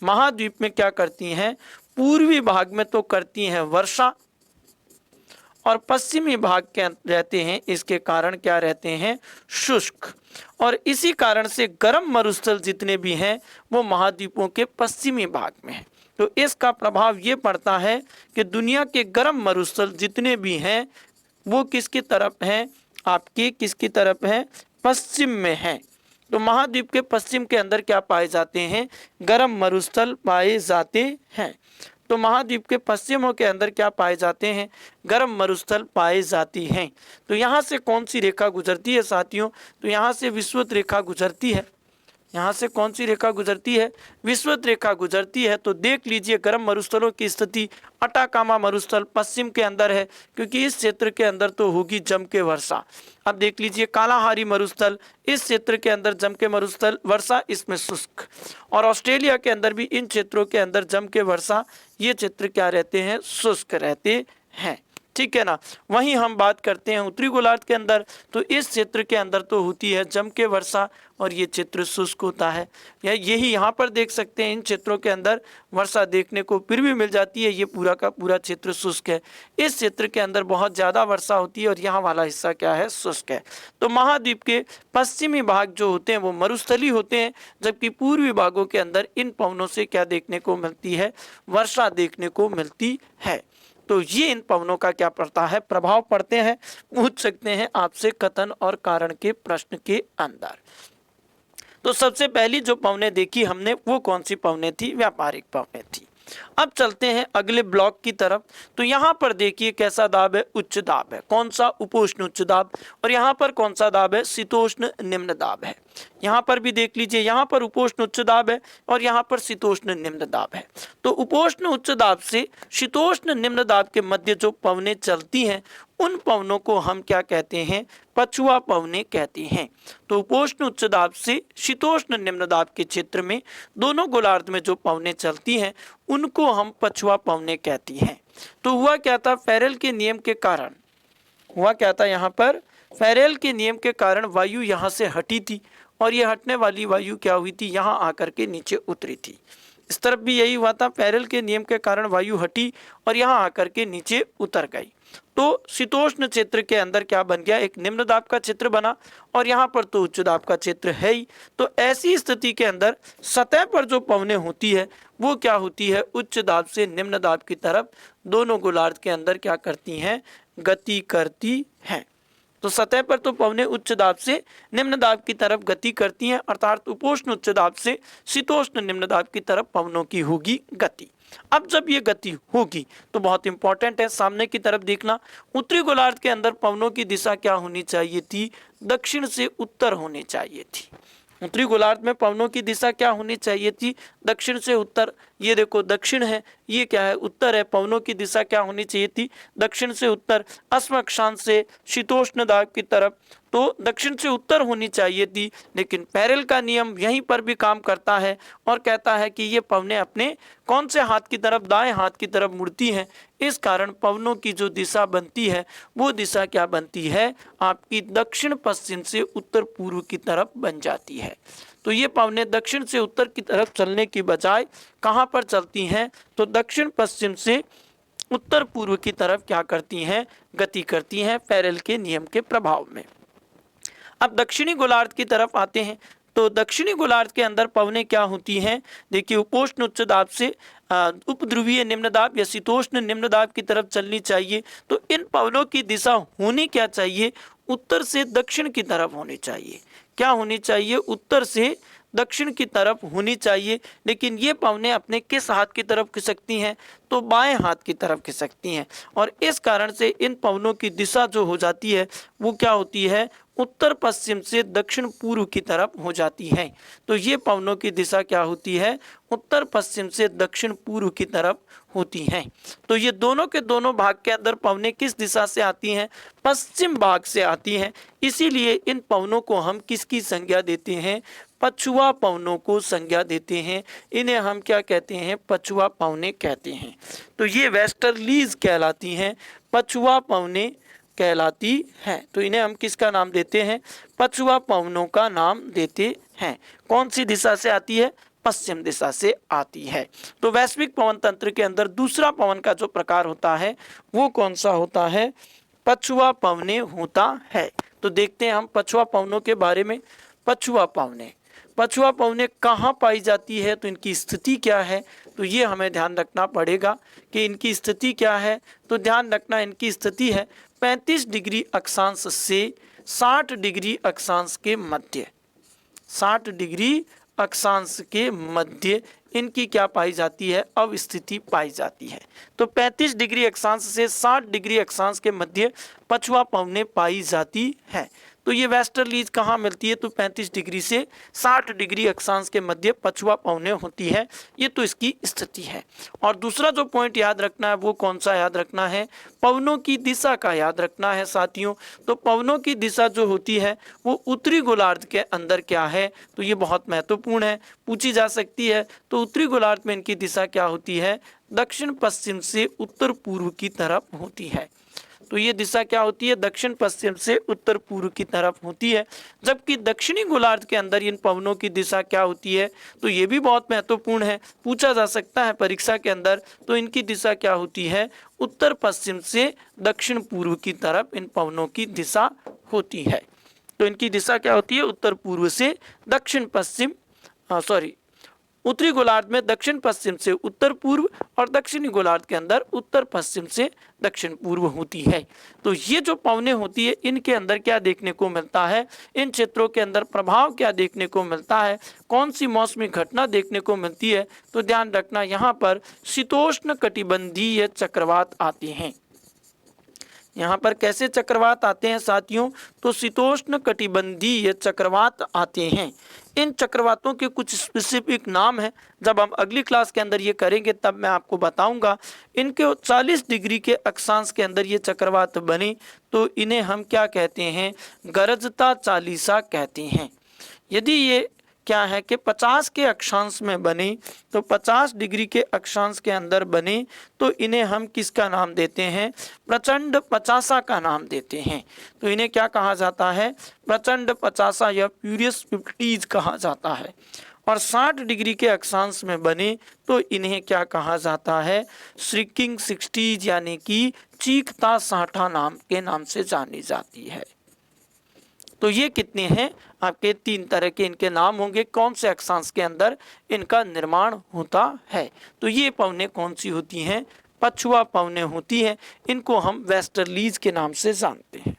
महाद्वीप में क्या करती हैं? पूर्वी भाग में तो करती हैं वर्षा, और पश्चिमी भाग क्या रहते हैं? इसके कारण क्या रहते हैं? शुष्क। और इसी कारण से गर्म मरुस्थल जितने भी हैं वो महाद्वीपों के पश्चिमी भाग में हैं। तो इसका प्रभाव ये पड़ता है कि दुनिया के गर्म मरुस्थल जितने भी हैं वो किसकी तरफ हैं? आपके किसकी तरफ हैं? पश्चिम में हैं। तो महाद्वीप के पश्चिम के अंदर क्या पाए जाते हैं? गर्म मरुस्थल पाए जाते हैं। तो महाद्वीप के पश्चिमों के अंदर क्या पाए जाते हैं? गर्म मरुस्थल पाए जाती हैं। तो यहाँ से कौन सी रेखा गुजरती है साथियों? तो यहाँ से विषुवत रेखा गुजरती है। यहाँ से कौन सी रेखा गुजरती है? विषुवत रेखा गुजरती है। तो देख लीजिए गर्म मरुस्थलों की स्थिति, अटाकामा मरुस्थल पश्चिम के अंदर है क्योंकि इस क्षेत्र के अंदर तो होगी जम के वर्षा। अब देख लीजिए कालाहारी मरुस्थल, इस क्षेत्र के अंदर जम के मरुस्थल वर्षा, इसमें शुष्क। और ऑस्ट्रेलिया के अंदर भी इन क्षेत्रों के अंदर जम के वर्षा, ये क्षेत्र क्या रहते हैं? शुष्क रहते हैं। ठीक है ना। वहीं हम बात करते हैं उत्तरी गोलार्ध के अंदर, तो इस क्षेत्र के अंदर तो होती है जम के वर्षा और ये क्षेत्र शुष्क होता है। यही यहाँ पर देख सकते हैं, इन क्षेत्रों के अंदर वर्षा देखने को फिर भी मिल जाती है। ये पूरा का पूरा क्षेत्र शुष्क है। इस क्षेत्र के अंदर बहुत ज़्यादा वर्षा होती है और यहाँ वाला हिस्सा क्या है? शुष्क है। तो महाद्वीप के पश्चिमी भाग जो होते हैं वो मरुस्थली होते हैं, जबकि पूर्वी भागों के अंदर इन पवनों से क्या देखने को मिलती है? वर्षा देखने को मिलती है। तो ये इन पवनों का क्या पड़ता है? प्रभाव पड़ते हैं। पूछ सकते हैं आपसे कथन और कारण के प्रश्न के अंदर। तो सबसे पहली जो पवनें देखी हमने वो कौन सी पवनें थी? व्यापारिक पवनें थी। अब चलते हैं अगले ब्लॉक की तरफ। तो यहाँ पर देखिए कैसा दाब है? उच्च दाब है। कौन सा? उपोष्ण उच्च दाब। और यहाँ पर कौन सा दाब है? शीतोष्ण निम्न दाब है। यहाँ पर भी देख लीजिए, यहाँ पर उपोष्ण उच्च दाब है और यहाँ पर शीतोष्ण निम्न दाब है। तो उपोष्ण उच्च दाब से शीतोष्ण निम्न दाब के मध्य जो पवनें चलती हैं उन पवनों को हम क्या कहते हैं? पछुआ पवनें कहते हैं। तो उपोष्ण उच्च दाब से शीतोष्ण निम्न दाब के क्षेत्र में दोनों गोलार्ध में जो पवनें चलती हैं उनको हम पछुआ पवनें कहती हैं। तो हुआ क्या था? फेरेल के नियम के कारण हुआ क्या था? यहाँ पर फेरेल के नियम के कारण वायु यहाँ से हटी थी और ये हटने वाली वायु क्या हुई थी? यहाँ आकर के नीचे उतरी थी। इस तरफ भी यही हुआ था, फेरेल के नियम के कारण वायु हटी और यहाँ आकर के नीचे उतर गई। तो शीतोष्ण क्षेत्र के अंदर क्या बन गया? एक निम्न दाब का क्षेत्र बना और यहाँ पर तो उच्च दाब का क्षेत्र है ही। तो ऐसी स्थिति के अंदर सतह पर जो पवनें होती है वो क्या होती है? उच्च दाब से निम्न दाब की तरफ दोनों गोलार्ध के अंदर क्या करती हैं? गति करती हैं। तो सतह पर तो पवनें उच्च दाब से निम्न दाब की तरफ गति करती हैं, अर्थात उपोष्ण उच्च दाब से शीतोष्ण निम्न दाब की तरफ पवनों की होगी गति। अब जब ये गति होगी तो बहुत इंपॉर्टेंट है, सामने की तरफ देखना। उत्तरी गोलार्ध के अंदर पवनों की दिशा क्या होनी चाहिए थी? दक्षिण से उत्तर होनी चाहिए थी। उत्तरी गोलार्ध में पवनों की दिशा क्या होनी चाहिए थी? दक्षिण से उत्तर। ये देखो दक्षिण है, ये क्या है? उत्तर है। पवनों की दिशा क्या होनी चाहिए थी? दक्षिण से उत्तर। अस्म अक्षांश से शीतोष्ण दाब की तरफ तो दक्षिण से उत्तर होनी चाहिए थी, लेकिन पेरेल का नियम यहीं पर भी काम करता है और कहता है कि ये पवनें अपने कौन से हाथ की तरफ? दाएं हाथ की तरफ मुड़ती हैं। इस कारण पवनों की जो दिशा बनती है वो दिशा क्या बनती है? आपकी दक्षिण पश्चिम से उत्तर पूर्व की तरफ बन जाती है। तो ये पवनें दक्षिण से उत्तर की तरफ चलने की बजाय कहाँ पर चलती हैं? तो दक्षिण पश्चिम से उत्तर पूर्व की तरफ क्या करती हैं? गति करती हैं, पेरेल के नियम के प्रभाव में। अब दक्षिणी गोलार्ध की तरफ आते हैं। तो दक्षिणी गोलार्ध के अंदर पवनें क्या होती हैं? देखिए, उपोष्ण उच्च दाब से उपध्रुवीय निम्न दाब या शीतोष्ण निम्न दाब की तरफ चलनी चाहिए। तो इन पवनों की दिशा होनी क्या चाहिए? उत्तर से दक्षिण की तरफ होनी चाहिए। क्या होनी चाहिए? उत्तर से दक्षिण की तरफ होनी चाहिए। लेकिन ये पवनें अपने किस हाथ की तरफ खिसकती हैं? तो बाएं हाथ की तरफ खिसकती हैं। और इस कारण से इन पवनों की दिशा जो हो जाती है वो क्या होती है? उत्तर पश्चिम से दक्षिण पूर्व की तरफ हो जाती है। तो ये पवनों की दिशा क्या होती है? उत्तर पश्चिम से दक्षिण पूर्व की तरफ होती हैं। तो ये दोनों के दोनों भाग के अंदर पवनें किस दिशा से आती हैं? पश्चिम भाग से आती हैं। इसीलिए इन पवनों को हम किसकी संज्ञा देते हैं? पछुआ पवनों को संज्ञा देते हैं। इन्हें हम क्या कहते हैं? पछुआ पवनें कहते हैं। तो ये वेस्टर्लीज कहलाती हैं, पछुआ पवनें कहलाती हैं। तो इन्हें हम किसका नाम देते हैं? पछुआ पवनों का नाम देते हैं। कौन सी दिशा से आती है? पश्चिम दिशा से आती है। तो वैश्विक पवन तंत्र के अंदर दूसरा पवन का जो प्रकार होता है वो कौन सा होता है? पछुआ पवनें होता है। तो देखते हैं हम पछुआ पवनों के बारे में। पछुआ पवनें कहाँ पाई जाती है? तो इनकी स्थिति क्या है? तो ये हमें ध्यान रखना पड़ेगा कि इनकी स्थिति क्या है। तो ध्यान रखना, इनकी स्थिति है 35 डिग्री अक्षांश से 60 डिग्री अक्षांश के मध्य। 60 डिग्री अक्षांश के मध्य इनकी क्या पाई जाती है? अवस्थिति पाई जाती है। तो 35 डिग्री अक्षांश से 60 डिग्री अक्षांश के मध्य पछुआ पवनें पाई जाती है। तो ये वेस्टर्लीज कहाँ मिलती है? तो 35 डिग्री से 60 डिग्री अक्षांश के मध्य पछुआ पवनें होती है। ये तो इसकी स्थिति है। और दूसरा जो पॉइंट याद रखना है वो कौन सा याद रखना है? पवनों की दिशा का याद रखना है साथियों। तो पवनों की दिशा जो होती है वो उत्तरी गोलार्ध के अंदर क्या है? तो ये बहुत महत्वपूर्ण है, पूछी जा सकती है। तो उत्तरी गोलार्ध में इनकी दिशा क्या होती है? दक्षिण पश्चिम से उत्तर पूर्व की तरफ होती है। तो ये दिशा क्या होती है? दक्षिण पश्चिम से उत्तर पूर्व की तरफ होती है। जबकि दक्षिणी गोलार्ध के अंदर इन पवनों की दिशा क्या होती है? तो ये भी बहुत महत्वपूर्ण है, पूछा जा सकता है परीक्षा के अंदर। तो इनकी दिशा क्या होती है? उत्तर पश्चिम से दक्षिण पूर्व की तरफ इन पवनों की दिशा होती है। तो इनकी दिशा क्या होती है? उत्तर पूर्व से दक्षिण पश्चिम, उत्तरी गोलार्ध में दक्षिण पश्चिम से उत्तर पूर्व और दक्षिणी गोलार्ध के अंदर उत्तर पश्चिम से दक्षिण पूर्व होती है। तो ये जो पवनें होती है इनके अंदर क्या देखने को मिलता है? इन क्षेत्रों के अंदर प्रभाव क्या देखने को मिलता है? कौन सी मौसमी घटना देखने को मिलती है? तो ध्यान रखना, यहाँ पर शीतोष्ण कटिबंधीय चक्रवात आते हैं। यहाँ पर कैसे चक्रवात आते हैं साथियों? तो शीतोष्ण कटिबंधीय चक्रवात आते हैं। इन चक्रवातों के कुछ स्पेसिफिक नाम हैं, जब हम अगली क्लास के अंदर ये करेंगे तब मैं आपको बताऊंगा। इनके 40 डिग्री के अक्षांश के अंदर ये चक्रवात बने तो इन्हें हम क्या कहते हैं? गरजता चालीसा कहते हैं। यदि ये क्या है कि 50 के अक्षांश में बने, तो 50 डिग्री के अक्षांश के अंदर बने तो इन्हें हम किसका नाम देते हैं? प्रचंड पचासा का नाम देते हैं। तो इन्हें क्या कहा जाता है? प्रचंड पचासा या फ्यूरियस 50s कहा जाता है। और 60 डिग्री के अक्षांश में बने तो इन्हें क्या कहा जाता है? श्रिकिंग 60s यानी कि चीखता साठा नाम के नाम से जानी जाती है। तो ये कितने हैं? आपके 3 तरह के इनके नाम होंगे, कौन से अक्षांश के अंदर इनका निर्माण होता है। तो ये पवनें कौन सी होती हैं? पछुआ पवनें होती हैं। इनको हम वेस्टर्लीज के नाम से जानते हैं।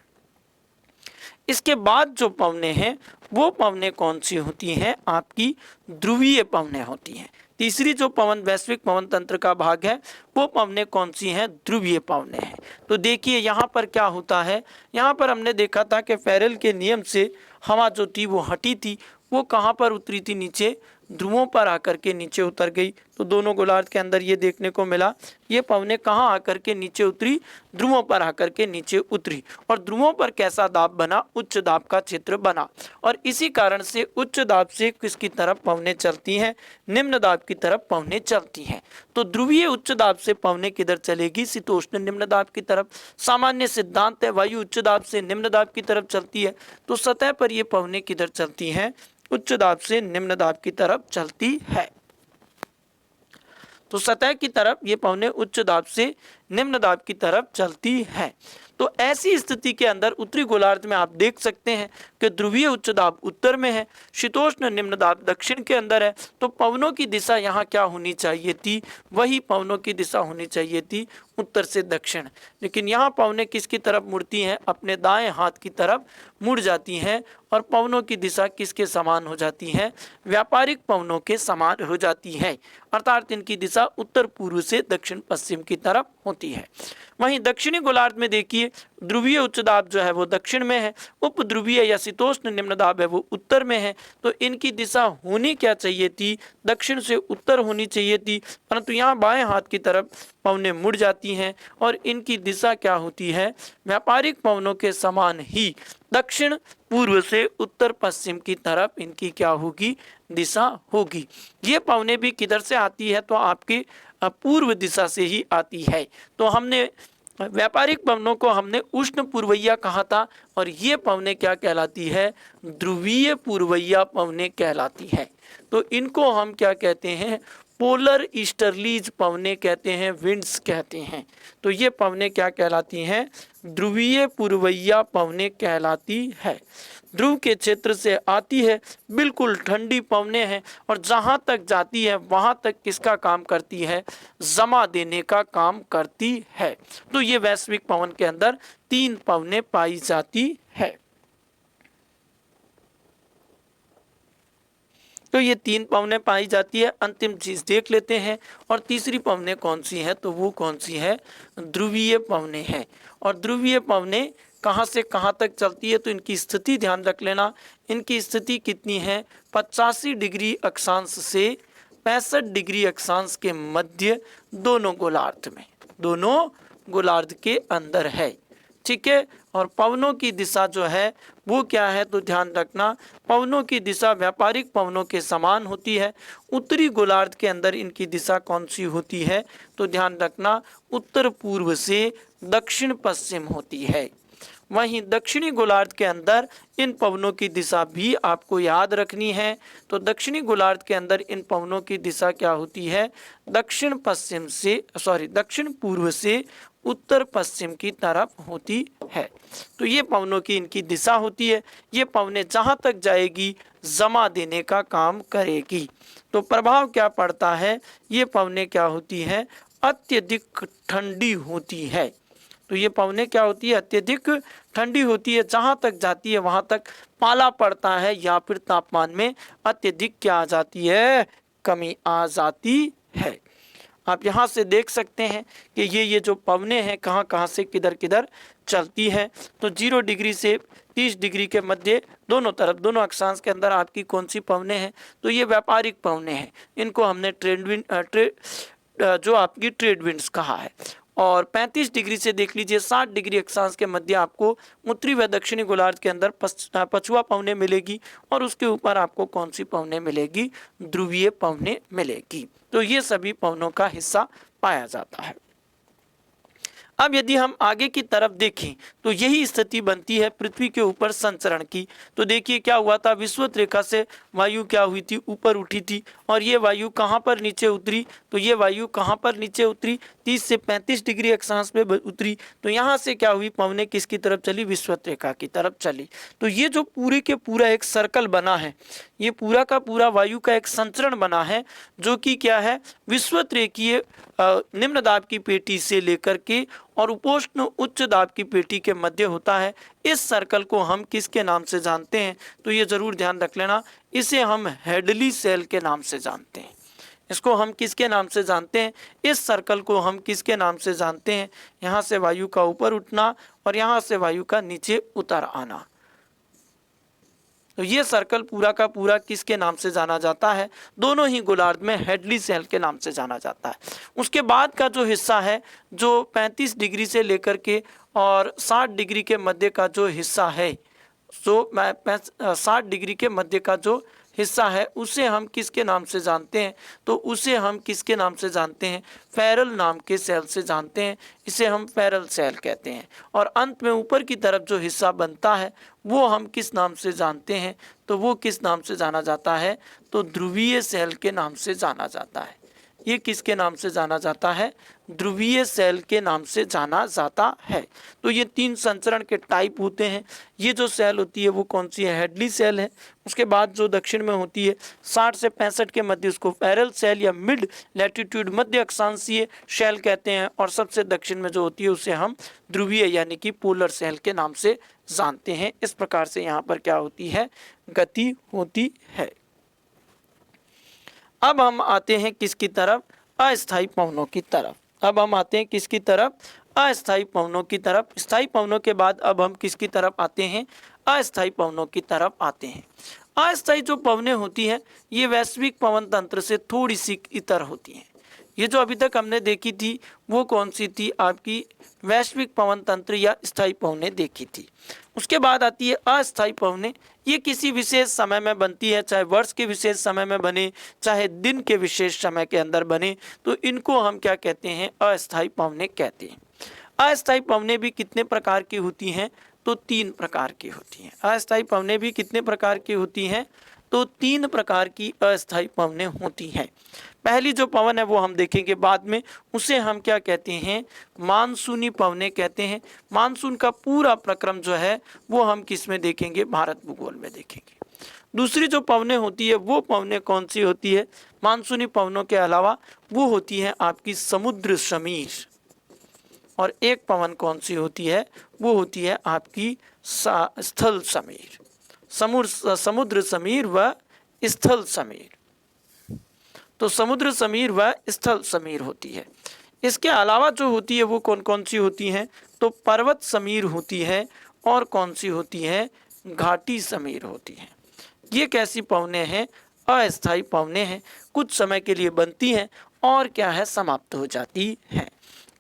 इसके बाद जो पवनें हैं वो पवनें कौन सी होती हैं? आपकी ध्रुवीय पवनें होती हैं। तीसरी जो पवन वैश्विक पवन तंत्र का भाग है वो पवनें कौन सी हैं? ध्रुवीय पवनें हैं। तो देखिए यहाँ पर क्या होता है, यहाँ पर हमने देखा था कि फेरेल के नियम से हवा जो थी वो हटी थी, वो कहाँ पर उतरी थी? नीचे ध्रुवों पर आकर के नीचे उतर गई। तो दोनों गोलार्ध के अंदर ये देखने को मिला, ये पवनें कहाँ आकर के नीचे उतरी? ध्रुवों पर आकर के नीचे उतरी। और ध्रुवों पर कैसा दाब बना? उच्च दाब का क्षेत्र बना। और इसी कारण से उच्च दाब से किसकी तरफ पवनें चलती हैं? निम्न दाब की तरफ पवनें चलती हैं। तो ध्रुवीय उच्च दाब से पवनें किधर चलेगी? शीतोष्ण निम्न दाब की तरफ। सामान्य सिद्धांत है वायु उच्च दाब से निम्न दाब की तरफ चलती है, तो सतह पर ये पवनें किधर चलती हैं? उच्च दाब से निम्न दाब की तरफ चलती है। तो सतह की तरफ ये पवनें उच्च दाब से निम्न दाब की तरफ चलती है। तो ऐसी स्थिति के अंदर उत्तरी गोलार्ध में आप देख सकते हैं कि ध्रुवीय उच्च दाब उत्तर में है, शीतोष्ण निम्न दाब दक्षिण के अंदर है। तो पवनों की दिशा यहाँ क्या होनी चाहिए थी, वही पवनों की दिशा होनी चाहिए थी उत्तर से दक्षिण। लेकिन यहाँ पवनें किसकी तरफ मुड़ती हैं, अपने दाएं हाथ की तरफ मुड़ जाती हैं और पवनों की दिशा किसके समान हो जाती है, व्यापारिक पवनों के समान हो जाती है। अर्थात इनकी दिशा उत्तर पूर्व से दक्षिण पश्चिम की तरफ होती है। वहीं दक्षिणी गोलार्ध में देखिए ध्रुवीय उच्च दाब जो है वो दक्षिण में है, उप ध्रुवीय या शीतोष्ण निम्न दाब है वो उत्तर में है। तो इनकी दिशा होनी क्या चाहिए थी, दक्षिण से उत्तर होनी चाहिए थी, परंतु यहाँ बाएं हाथ की तरफ पवनें मुड़ जाती हैं और इनकी दिशा क्या होती है, व्यापारिक पवनों के समान ही दक्षिण पूर्व से उत्तर पश्चिम की तरफ इनकी क्या होगी, दिशा होगी। ये पवनें भी किधर से आती है, तो आपकी पूर्व दिशा से ही आती है। तो हमने व्यापारिक पवनों को हमने उष्ण पूर्वैया कहा था और ये पवनें क्या कहलाती है, ध्रुवीय पूर्वैया पवनें कहलाती है। तो इनको हम क्या कहते हैं, पोलर ईस्टर्लीज पवनें कहते हैं, विंड्स कहते हैं। तो ये पवनें क्या कहलाती हैं, ध्रुवीय पूर्वैया पवनें कहलाती है। ध्रुव के क्षेत्र से आती है, बिल्कुल ठंडी पवनें हैं और जहाँ तक जाती है वहाँ तक किसका काम करती है, जमा देने का काम करती है। तो ये वैश्विक पवन के अंदर 3 पवनें पाई जाती है। तो ये 3 पवनें पाई जाती है। अंतिम चीज देख लेते हैं और तीसरी पवनें कौन सी है, तो वो कौन सी है, ध्रुवीय पवनें हैं। और ध्रुवीय पवनें कहाँ से कहाँ तक चलती है, तो इनकी स्थिति ध्यान रख लेना। इनकी स्थिति कितनी है, 85 डिग्री अक्षांश से 65 डिग्री अक्षांश के मध्य दोनों गोलार्ध में, दोनों गोलार्ध के अंदर है। ठीक है। और पवनों की दिशा जो है वो क्या है, तो ध्यान रखना, पवनों की दिशा व्यापारिक पवनों के समान होती है। उत्तरी गोलार्ध के अंदर इनकी दिशा कौन सी होती है, तो ध्यान रखना, उत्तर पूर्व से दक्षिण पश्चिम होती है। वहीं दक्षिणी गोलार्ध के अंदर इन पवनों की दिशा भी आपको याद रखनी है। तो दक्षिणी गोलार्ध के अंदर इन पवनों की दिशा क्या होती है, दक्षिण पूर्व से उत्तर पश्चिम की तरफ होती है। तो ये पवनों की इनकी दिशा होती है। ये पवनें जहाँ तक जाएगी जमा देने का काम करेगी। तो प्रभाव क्या पड़ता है, ये पवनें क्या होती है, अत्यधिक ठंडी होती है। तो ये पवनें क्या होती है, अत्यधिक ठंडी होती है। जहाँ तक जाती है वहाँ तक पाला पड़ता है या फिर तापमान में अत्यधिक क्या आ जाती है, कमी आ जाती है। आप यहाँ से देख सकते हैं कि ये जो पवनें हैं कहाँ कहाँ से किधर किधर चलती है। तो 0 डिग्री से 30 डिग्री के मध्य दोनों तरफ, दोनों अक्षांश के अंदर आपकी कौन सी पवनें हैं, तो ये व्यापारिक पवनें हैं। इनको हमने जो आपकी ट्रेड विंड्स कहा है। और 35 डिग्री से देख लीजिए 60 डिग्री अक्षांश के मध्य आपको उत्तरी व दक्षिणी गोलार्ध के अंदर पछुआ पवनें मिलेगी और उसके ऊपर आपको कौन सी पवनें मिलेगी, ध्रुवीय पवनें मिलेगी। तो ये सभी पवनों का हिस्सा पाया जाता है। अब यदि हम आगे की तरफ देखें तो यही स्थिति बनती है पृथ्वी के ऊपर संचरण की। तो देखिए क्या हुआ था, विषुवत रेखा से वायु क्या हुई थी, ऊपर उठी थी और ये वायु कहाँ पर नीचे उतरी, तो ये वायु कहाँ पर नीचे उतरी, 30 से 35 डिग्री अक्षांश पे उतरी। तो यहाँ से क्या हुई, पवनें किसकी तरफ चली, विषुवत रेखा की तरफ चली। तो ये जो पूरे के पूरा एक सर्कल बना है, ये पूरा का पूरा वायु का एक संचरण बना है, जो कि क्या है, विषुवत रेखीय निम्न दाब की पेटी से लेकर के और उपोष्ण उच्च दाब की पेटी के मध्य होता है। इस सर्कल को हम किसके नाम से जानते हैं, तो ये जरूर ध्यान रख लेना, इसे हम हेडली सेल के नाम से जानते हैं। इसको हम किसके नाम से जानते हैं, इस सर्कल को हम किसके नाम से जानते हैं, यहाँ से वायु का ऊपर उठना और यहाँ से वायु का नीचे उतर आना। तो ये सर्कल पूरा का पूरा किसके नाम से जाना जाता है, दोनों ही गोलार्ध में हेडली सेल के नाम से जाना जाता है। उसके बाद का जो हिस्सा है, जो 35 डिग्री से लेकर के और 60 डिग्री के मध्य का जो हिस्सा है, जो 60 डिग्री के मध्य का जो हिस्सा है, उसे हम किसके नाम से जानते हैं, तो उसे हम किसके नाम से जानते हैं, फेरल नाम के सेल से जानते हैं। इसे हम फेरल सेल कहते हैं। और अंत में ऊपर की तरफ जो हिस्सा बनता है वो हम किस नाम से जानते हैं, तो वो किस नाम से जाना जाता है, तो ध्रुवीय सेल के नाम से जाना जाता है। ये किसके नाम से जाना जाता है? ध्रुवीय सेल के नाम से जाना जाता है। तो ये 3 संचरण के टाइप होते हैं। ये जो सेल होती है वो कौन सी है? हेडली सेल है। उसके बाद जो दक्षिण में होती है 60 से 65 के मध्य उसको पैरल सेल या मिड लैटिट्यूड मध्य अक्षांशीय सेल कहते हैं, और सबसे दक्षिण में जो होती है उसे हम ध्रुवीय यानी कि पोलर सेल के नाम से जानते हैं। इस प्रकार से यहाँ पर क्या होती है? गति होती है। अब हम आते हैं किसकी तरफ? अस्थायी पवनों की तरफ। अब हम आते हैं किसकी तरफ? अस्थायी पवनों की तरफ। स्थायी पवनों के बाद अब हम किसकी तरफ आते हैं? अस्थायी पवनों की तरफ आते हैं। अस्थायी जो पवनें होती हैं ये वैश्विक पवन तंत्र से थोड़ी सी इतर होती हैं। ये जो अभी तक हमने देखी थी वो कौन सी थी? आपकी वैश्विक पवन तंत्र या स्थायी पवनें देखी थी। उसके बाद आती है अस्थायी पवनें। ये किसी विशेष समय में बनती है, चाहे वर्ष के विशेष समय में बने, चाहे दिन के विशेष समय के अंदर बने, तो इनको हम क्या कहते हैं? अस्थायी पवनें कहते हैं। अस्थायी पवनें भी कितने प्रकार की होती हैं? तो 3 प्रकार की होती हैं। अस्थायी पवनें भी कितने प्रकार की होती हैं? तो 3 प्रकार की अस्थायी पवनें होती हैं। पहली जो पवन है वो हम देखेंगे बाद में, उसे हम क्या कहते हैं? मानसूनी पवनें कहते हैं। मानसून का पूरा प्रक्रम जो है वो हम किस में देखेंगे? भारत भूगोल में देखेंगे। दूसरी जो पवनें होती है वो पवनें कौन सी होती है? मानसूनी पवनों के अलावा वो होती है आपकी समुद्र समीर। और एक पवन कौन सी होती है? वो होती है आपकी स्थल समीर। समुद्र समीर व स्थल समीर। तो समुद्र समीर व स्थल समीर होती है। इसके अलावा जो होती है वो कौन कौन सी होती हैं? तो पर्वत समीर होती है, और कौन सी होती है? घाटी समीर होती है। ये कैसी पवनें हैं? अस्थायी पवनें हैं। कुछ समय के लिए बनती हैं और क्या है? समाप्त हो जाती हैं।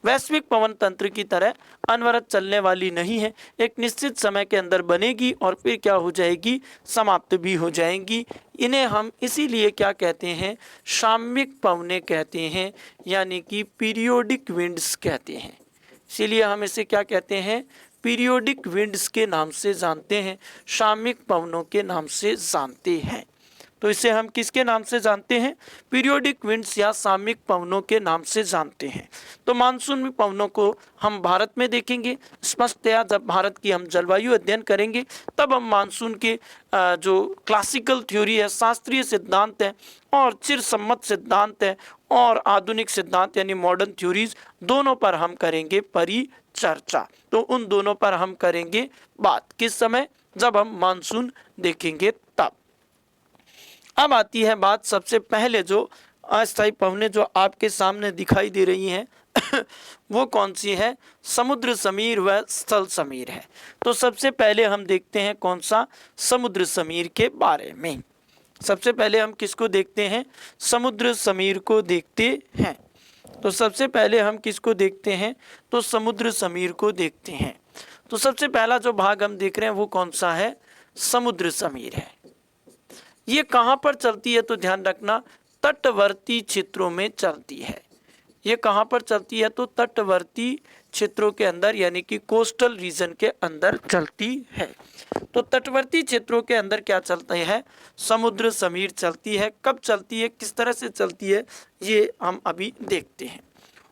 वैश्विक पवन तंत्र की तरह अनवरत चलने वाली नहीं है। एक निश्चित समय के अंदर बनेगी और फिर क्या हो जाएगी? समाप्त भी हो जाएंगी। इन्हें हम इसीलिए क्या कहते हैं? सामयिक पवनें कहते हैं, यानी कि पीरियोडिक विंड्स कहते हैं। इसीलिए हम इसे क्या कहते हैं? पीरियोडिक विंड्स के नाम से जानते हैं, सामयिक पवनों के नाम से जानते हैं। तो इसे हम किसके नाम से जानते हैं? पीरियोडिक विंड्स या सामयिक पवनों के नाम से जानते हैं। तो मानसून पवनों को हम भारत में देखेंगे स्पष्टतया। जब भारत की हम जलवायु अध्ययन करेंगे तब हम मानसून के जो क्लासिकल थ्योरी है, शास्त्रीय सिद्धांत है, और चिरसम्मत सिद्धांत है, और आधुनिक सिद्धांत यानी मॉडर्न थ्योरीज, दोनों पर हम करेंगे परिचर्चा। तो उन दोनों पर हम करेंगे बात। किस समय? जब हम मानसून देखेंगे तब। अब आती है बात सबसे पहले जो अस्थायी पवनें जो आपके सामने दिखाई दे रही हैं वो कौन सी है? समुद्र समीर व स्थल समीर है। तो सबसे पहले हम देखते हैं कौन सा? समुद्र समीर के बारे में। सबसे पहले हम किसको देखते हैं? समुद्र समीर को देखते हैं। तो सबसे पहले हम किसको देखते हैं? तो समुद्र समीर को देखते हैं। तो सबसे पहला जो भाग हम देख रहे हैं वो कौन सा है? समुद्र समीर है। ये कहाँ पर चलती है? तो ध्यान रखना, तटवर्ती क्षेत्रों में चलती है। ये कहाँ पर चलती है? तो तटवर्ती क्षेत्रों के अंदर, यानी कि कोस्टल रीजन के अंदर चलती है। तो तटवर्ती क्षेत्रों के अंदर क्या चलता है? समुद्र समीर चलती है। कब चलती है, किस तरह से चलती है, ये हम अभी देखते हैं।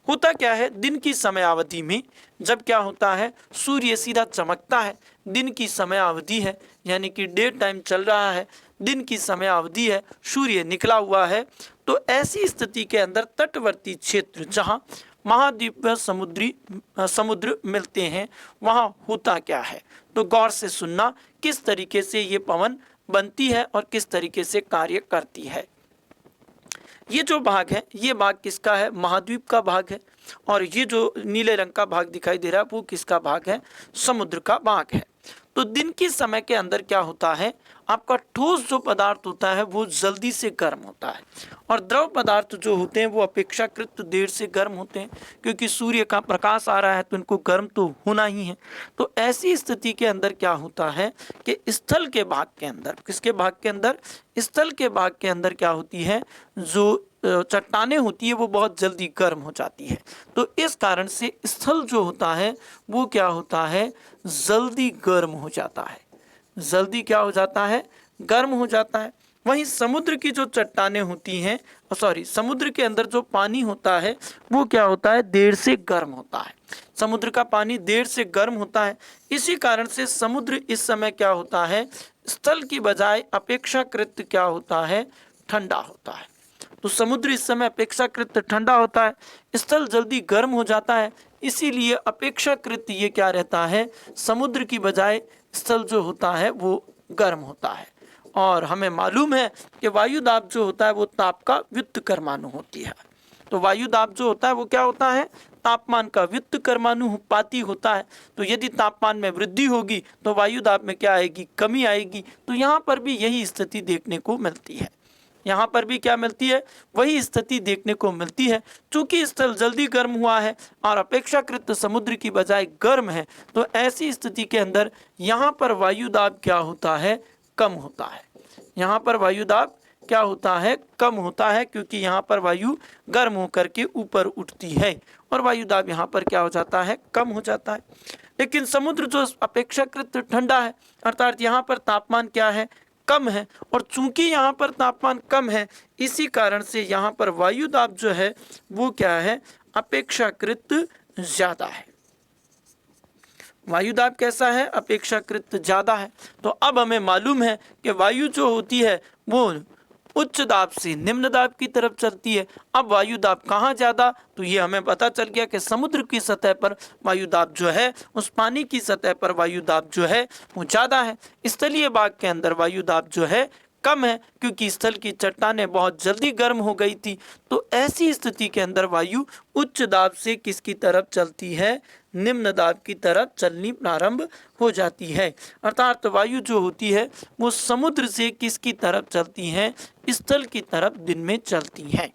होता क्या है? दिन की समय अवधि में जब क्या होता है? सूर्य सीधा चमकता है। दिन की समय अवधि है, यानी कि डे टाइम चल रहा है, दिन की समय अवधि है, सूर्य निकला हुआ है। तो ऐसी स्थिति के अंदर तटवर्ती क्षेत्र जहाँ महाद्वीप व समुद्र मिलते हैं, वहाँ होता क्या है? तो गौर से सुनना, किस तरीके से ये पवन बनती है और किस तरीके से कार्य करती है। ये जो भाग है, ये भाग किसका है? महाद्वीप का भाग है। और ये जो नीले रंग का भाग दिखाई दे रहा है वो किसका भाग है? समुद्र का भाग है। तो दिन के समय के अंदर क्या होता है? आपका ठोस जो पदार्थ होता है वो जल्दी से गर्म होता है, और द्रव पदार्थ जो होते हैं वो अपेक्षाकृत देर से गर्म होते हैं, क्योंकि सूर्य का प्रकाश आ रहा है तो इनको गर्म तो होना ही है। तो ऐसी स्थिति के अंदर क्या होता है कि स्थल के भाग के अंदर, किसके भाग के अंदर? स्थल के भाग के अंदर क्या होती है? जो चट्टानें होती है वो बहुत जल्दी गर्म हो जाती है। तो इस कारण से स्थल जो होता है वो क्या होता है? जल्दी गर्म हो जाता है। जल्दी क्या हो जाता है? गर्म हो जाता है। वहीं समुद्र की जो चट्टानें होती हैं, समुद्र के अंदर जो पानी होता है वो क्या होता है, देर से गर्म होता है। समुद्र का पानी देर से गर्म होता है। इसी कारण से समुद्र इस समय क्या होता है, स्थल की बजाय अपेक्षाकृत क्या होता है, ठंडा होता है। तो समुद्र इस समय अपेक्षाकृत ठंडा होता है, स्थल जल्दी गर्म हो जाता है। इसीलिए अपेक्षाकृत ये क्या रहता है, समुद्र की बजाय स्थल जो होता है वो गर्म होता है। और हमें मालूम है कि वायु दाब जो होता है वो ताप का व्युत्क्रमाणु होती है। तो वायु दाब जो होता है वो क्या होता है, तापमान का व्युत्क्रमानुपाती होता है। तो यदि तापमान में वृद्धि होगी तो वायु दाब में क्या आएगी, कमी आएगी। तो यहाँ पर भी यही स्थिति देखने को मिलती है। यहाँ पर भी क्या मिलती है, वही स्थिति देखने को मिलती है। चूंकि स्थल जल्दी गर्म हुआ है और अपेक्षाकृत समुद्र की बजाय गर्म है, तो ऐसी स्थिति के अंदर यहाँ पर वायु दाब क्या होता है, कम होता है। यहाँ पर वायु दाब क्या होता है, कम होता है, क्योंकि यहाँ पर वायु गर्म होकर के ऊपर उठती है और वायु दाब यहाँ पर क्या हो जाता है, कम हो जाता है। लेकिन समुद्र जो अपेक्षाकृत ठंडा है, अर्थात यहाँ पर तापमान क्या है, कम है। और चूंकि यहाँ पर तापमान कम है, इसी कारण से यहाँ पर वायु दाब जो है वो क्या है, अपेक्षाकृत ज्यादा है। वायु दाब कैसा है, अपेक्षाकृत ज्यादा है। तो अब हमें मालूम है कि वायु जो होती है वो उच्च दाब से निम्न दाब की तरफ चलती है। अब वायु दाब कहाँ ज्यादा, तो ये हमें पता चल गया कि समुद्र की सतह पर वायु दाब जो है, उस पानी की सतह पर वायु दाब जो है वो ज्यादा है। स्थलीय भाग के अंदर वायु दाब जो है कम है, क्योंकि स्थल की चट्टानें बहुत जल्दी गर्म हो गई थी। तो ऐसी स्थिति के अंदर वायु उच्च दाब से किसकी तरफ चलती है, निम्न दाब की तरफ चलनी प्रारंभ हो जाती है। अर्थात वायु जो होती है वो समुद्र से किसकी तरफ चलती है, स्थल की तरफ दिन में चलती हैं।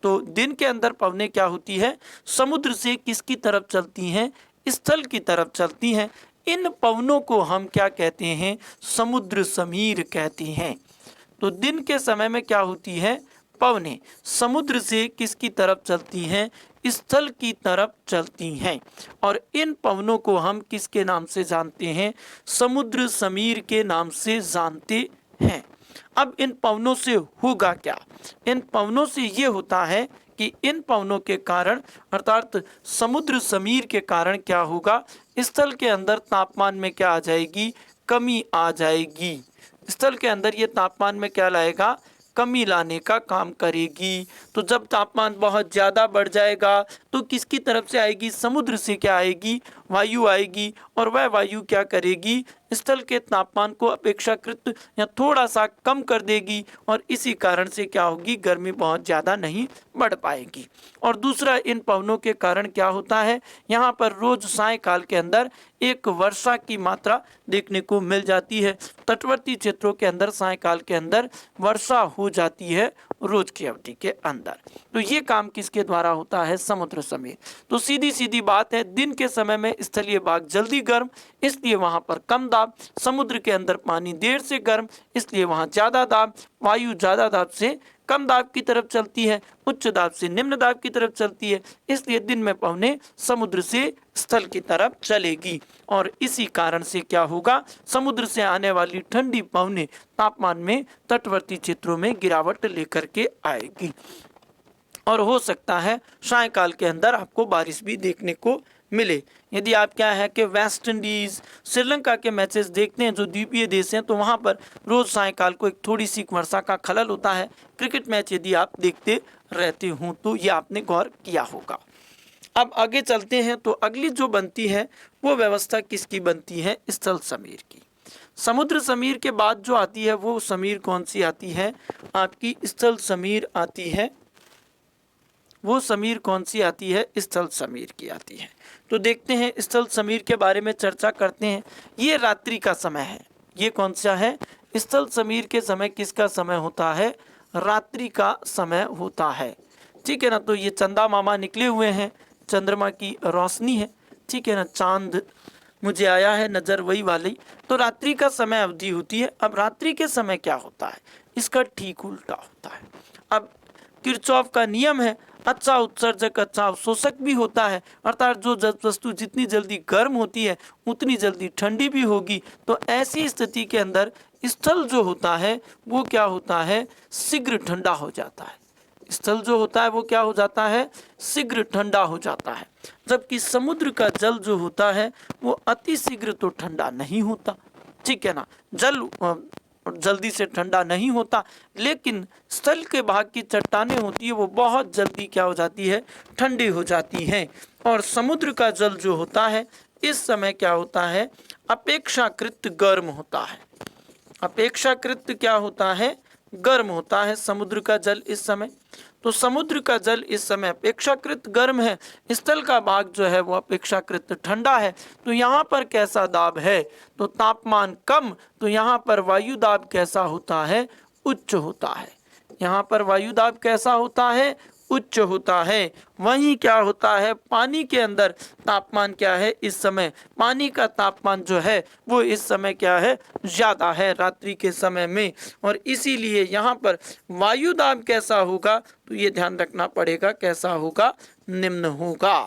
तो दिन के अंदर पवनें क्या होती है, समुद्र से किसकी तरफ चलती हैं, स्थल की तरफ चलती हैं। इन पवनों को हम क्या कहते हैं, समुद्र समीर कहते हैं। तो दिन के समय में क्या होती है, पवनें समुद्र से किसकी तरफ चलती हैं, स्थल की तरफ चलती हैं। और इन पवनों को हम किसके नाम से जानते हैं, समुद्र समीर के नाम से जानते हैं। अब इन पवनों से होगा क्या, इन पवनों से ये होता है कि इन पवनों के कारण, अर्थात समुद्र समीर के कारण क्या होगा, स्थल के अंदर तापमान में क्या आ जाएगी, कमी आ जाएगी। स्थल के अंदर ये तापमान में क्या लाएगा, कमी लाने का काम करेगी। तो जब तापमान बहुत ज़्यादा बढ़ जाएगा तो किसकी तरफ से आएगी, समुद्र से क्या आएगी, वायु आएगी। और वह वायु क्या करेगी, स्थल के तापमान को अपेक्षाकृत या थोड़ा सा कम कर देगी। और इसी कारण से क्या होगी, गर्मी बहुत ज़्यादा नहीं बढ़ पाएगी। और दूसरा, इन पवनों के कारण क्या होता है, यहाँ पर रोज सायंकाल के अंदर एक वर्षा की मात्रा देखने को मिल जाती है। तटवर्ती क्षेत्रों के अंदर सायंकाल के अंदर वर्षा हो जाती है रोज की अवधि के अंदर। तो ये काम किसके द्वारा होता है, समुद्र समीर। तो सीधी सीधी बात है, दिन के समय में स्थलीय भाग जल्दी गर्म, इसलिए वहां पर कम दाब। समुद्र के अंदर पानी देर से गर्म, इसलिए वहां ज्यादा दाब। वायु ज्यादा दाब से कम दाब की तरफ चलती है, उच्च दाब से निम्न दाब की तरफ चलती है, इसलिए दिन में पवनें समुद्र से स्थल की तरफ चलेगी। और इसी कारण से क्या होगा, समुद्र से आने वाली ठंडी पवनें तापमान में तटवर्ती क्षेत्रों में गिरावट लेकर के आएगी। और हो सकता है सायंकाल के अंदर आपको बारिश भी देखने को मिले। यदि आप क्या है कि वेस्ट इंडीज, श्रीलंका के मैचेस देखते हैं जो द्वीपीय देश हैं, तो वहाँ पर रोज सायंकाल को एक थोड़ी सी वर्षा का खलल होता है। क्रिकेट मैच यदि आप देखते रहते हों तो ये आपने गौर किया होगा। अब आगे चलते हैं, तो अगली जो बनती है वो व्यवस्था किसकी बनती है, स्थल समीर की। समुद्र समीर के बाद जो आती है वो समीर कौन सी आती है, आपकी स्थल समीर आती है। वो समीर कौन सी आती है, स्थल समीर की आती है। तो देखते हैं स्थल समीर के बारे में चर्चा करते हैं। ये रात्रि का समय है। ये कौन सा है, स्थल समीर के समय किसका समय होता है, रात्रि का समय होता है। ठीक है ना। तो ये चंदा मामा निकले हुए हैं, चंद्रमा की रोशनी है, ठीक है ना, चांद मुझे आया है नजर वही वाली। तो रात्रि का समय अवधि होती है। अब रात्रि के समय क्या होता है, इसका ठीक उल्टा होता है। अब किरचॉफ का नियम है, अच्छा उत्सर्जक अच्छा अवशोषक भी होता है। अर्थात जो वस्तु जितनी जल्दी गर्म होती है उतनी जल्दी ठंडी भी होगी। तो ऐसी स्थिति के अंदर स्थल जो होता है वो क्या होता है, शीघ्र ठंडा हो जाता है। स्थल जो होता है वो क्या हो जाता है, शीघ्र ठंडा हो जाता है। जबकि समुद्र का जल जो होता है वो अति शीघ्र तो ठंडा नहीं होता, ठीक है ना। जल जल्दी से ठंडा नहीं होता, लेकिन स्थल के भाग की चट्टानें होती है वो बहुत जल्दी क्या हो जाती है, ठंडी हो जाती हैं। और समुद्र का जल जो होता है इस समय क्या होता है, अपेक्षाकृत गर्म होता है। अपेक्षाकृत क्या होता है, गर्म होता है समुद्र का जल इस समय। तो समुद्र का जल इस समय अपेक्षाकृत गर्म है, स्थल का भाग जो है वो अपेक्षाकृत ठंडा है। तो यहाँ पर कैसा दाब है, तो तापमान कम, तो यहाँ पर वायु दाब कैसा होता है, उच्च होता है। यहाँ पर वायु दाब कैसा होता है, उच्च होता है। वहीं क्या होता है, पानी के अंदर तापमान क्या है इस समय, पानी का तापमान जो है वो इस समय क्या है, ज़्यादा है रात्रि के समय में। और इसीलिए यहाँ पर वायु दाब कैसा होगा, तो ये ध्यान रखना पड़ेगा, कैसा होगा, निम्न होगा।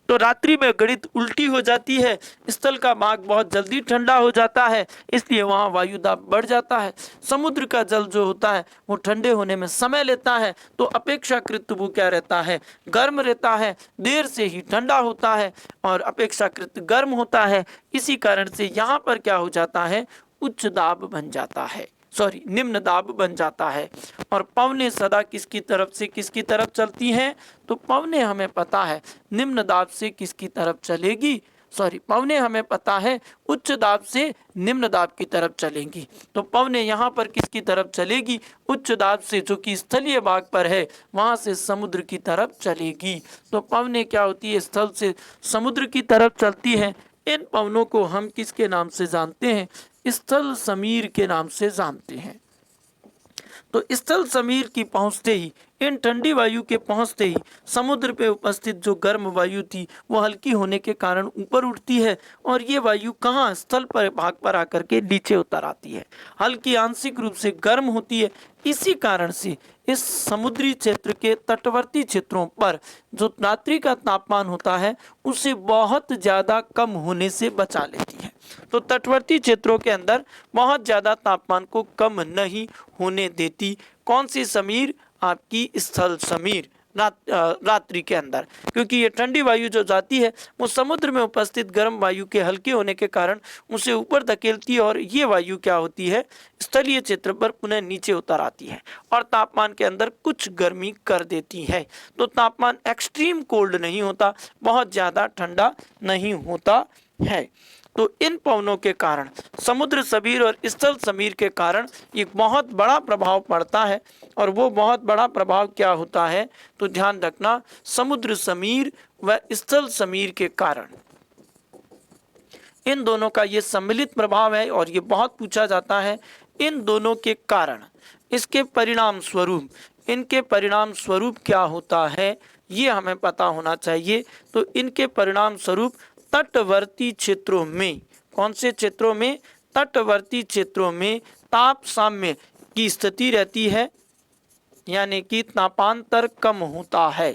तो रात्रि में गणित उल्टी हो जाती है, स्थल का भाग बहुत जल्दी ठंडा हो जाता है, इसलिए वहाँ वायु दाब बढ़ जाता है। समुद्र का जल जो होता है वो ठंडे होने में समय लेता है, तो अपेक्षाकृत वो क्या रहता है, गर्म रहता है, देर से ही ठंडा होता है और अपेक्षाकृत गर्म होता है। इसी कारण से यहाँ पर क्या हो जाता है, उच्च दाब बन जाता है, सॉरी निम्न दाब बन जाता है। और पवनें सदा किसकी तरफ से किसकी तरफ चलती हैं, तो पवनें हमें पता है निम्न दाब से किसकी तरफ चलेगी, सॉरी पवनें हमें पता है उच्च दाब से निम्न दाब की तरफ चलेंगी। तो पवनें यहाँ पर किसकी तरफ चलेगी, उच्च दाब से, जो कि स्थलीय भाग पर है, वहाँ से समुद्र की तरफ चलेगी। तो पवनें क्या होती है, स्थल से समुद्र की तरफ चलती है। इन पवनों को हम किसके नाम से जानते हैं, स्थल समीर के नाम से जानते हैं। तो स्थल समीर की पहुंचते ही, इन ठंडी वायु के पहुंचते ही समुद्र पे उपस्थित जो गर्म वायु थी वो हल्की होने के कारण ऊपर उठती है, और ये वायु कहाँ, स्थल पर भाग पर आकर के नीचे उतर आती है, हल्की आंशिक रूप से गर्म होती है। इसी कारण से इस समुद्री क्षेत्र के तटवर्ती क्षेत्रों पर जो रात्रि का तापमान होता है उसे बहुत ज़्यादा कम होने से बचा लेती है। तो तटवर्ती क्षेत्रों के अंदर बहुत ज़्यादा तापमान को कम नहीं होने देती। कौन सी समीर, आपकी स्थल समीर रात्रि के अंदर, क्योंकि ये ठंडी वायु जो जाती है वो समुद्र में उपस्थित गर्म वायु के हल्के होने के कारण उसे ऊपर धकेलती है, और ये वायु क्या होती है, स्थलीय क्षेत्र पर पुनः नीचे उतर आती है और तापमान के अंदर कुछ गर्मी कर देती है। तो तापमान एक्सट्रीम कोल्ड नहीं होता, बहुत ज़्यादा ठंडा नहीं होता है। तो इन पवनों के कारण, समुद्र समीर और स्थल समीर के कारण एक बहुत बड़ा प्रभाव पड़ता है। और वो बहुत बड़ा प्रभाव क्या होता है, तो ध्यान रखना, समुद्र समीर व स्थल समीर के कारण, इन दोनों का ये सम्मिलित प्रभाव है और ये बहुत पूछा जाता है। इन दोनों के कारण, इसके परिणाम स्वरूप, इनके परिणाम स्वरूप क्या होता है ये हमें पता होना चाहिए। तो इनके परिणाम स्वरूप तटवर्ती क्षेत्रों में, कौन से क्षेत्रों में, तटवर्ती क्षेत्रों में ताप साम्य की स्थिति रहती है, यानी कि तापांतर कम होता है।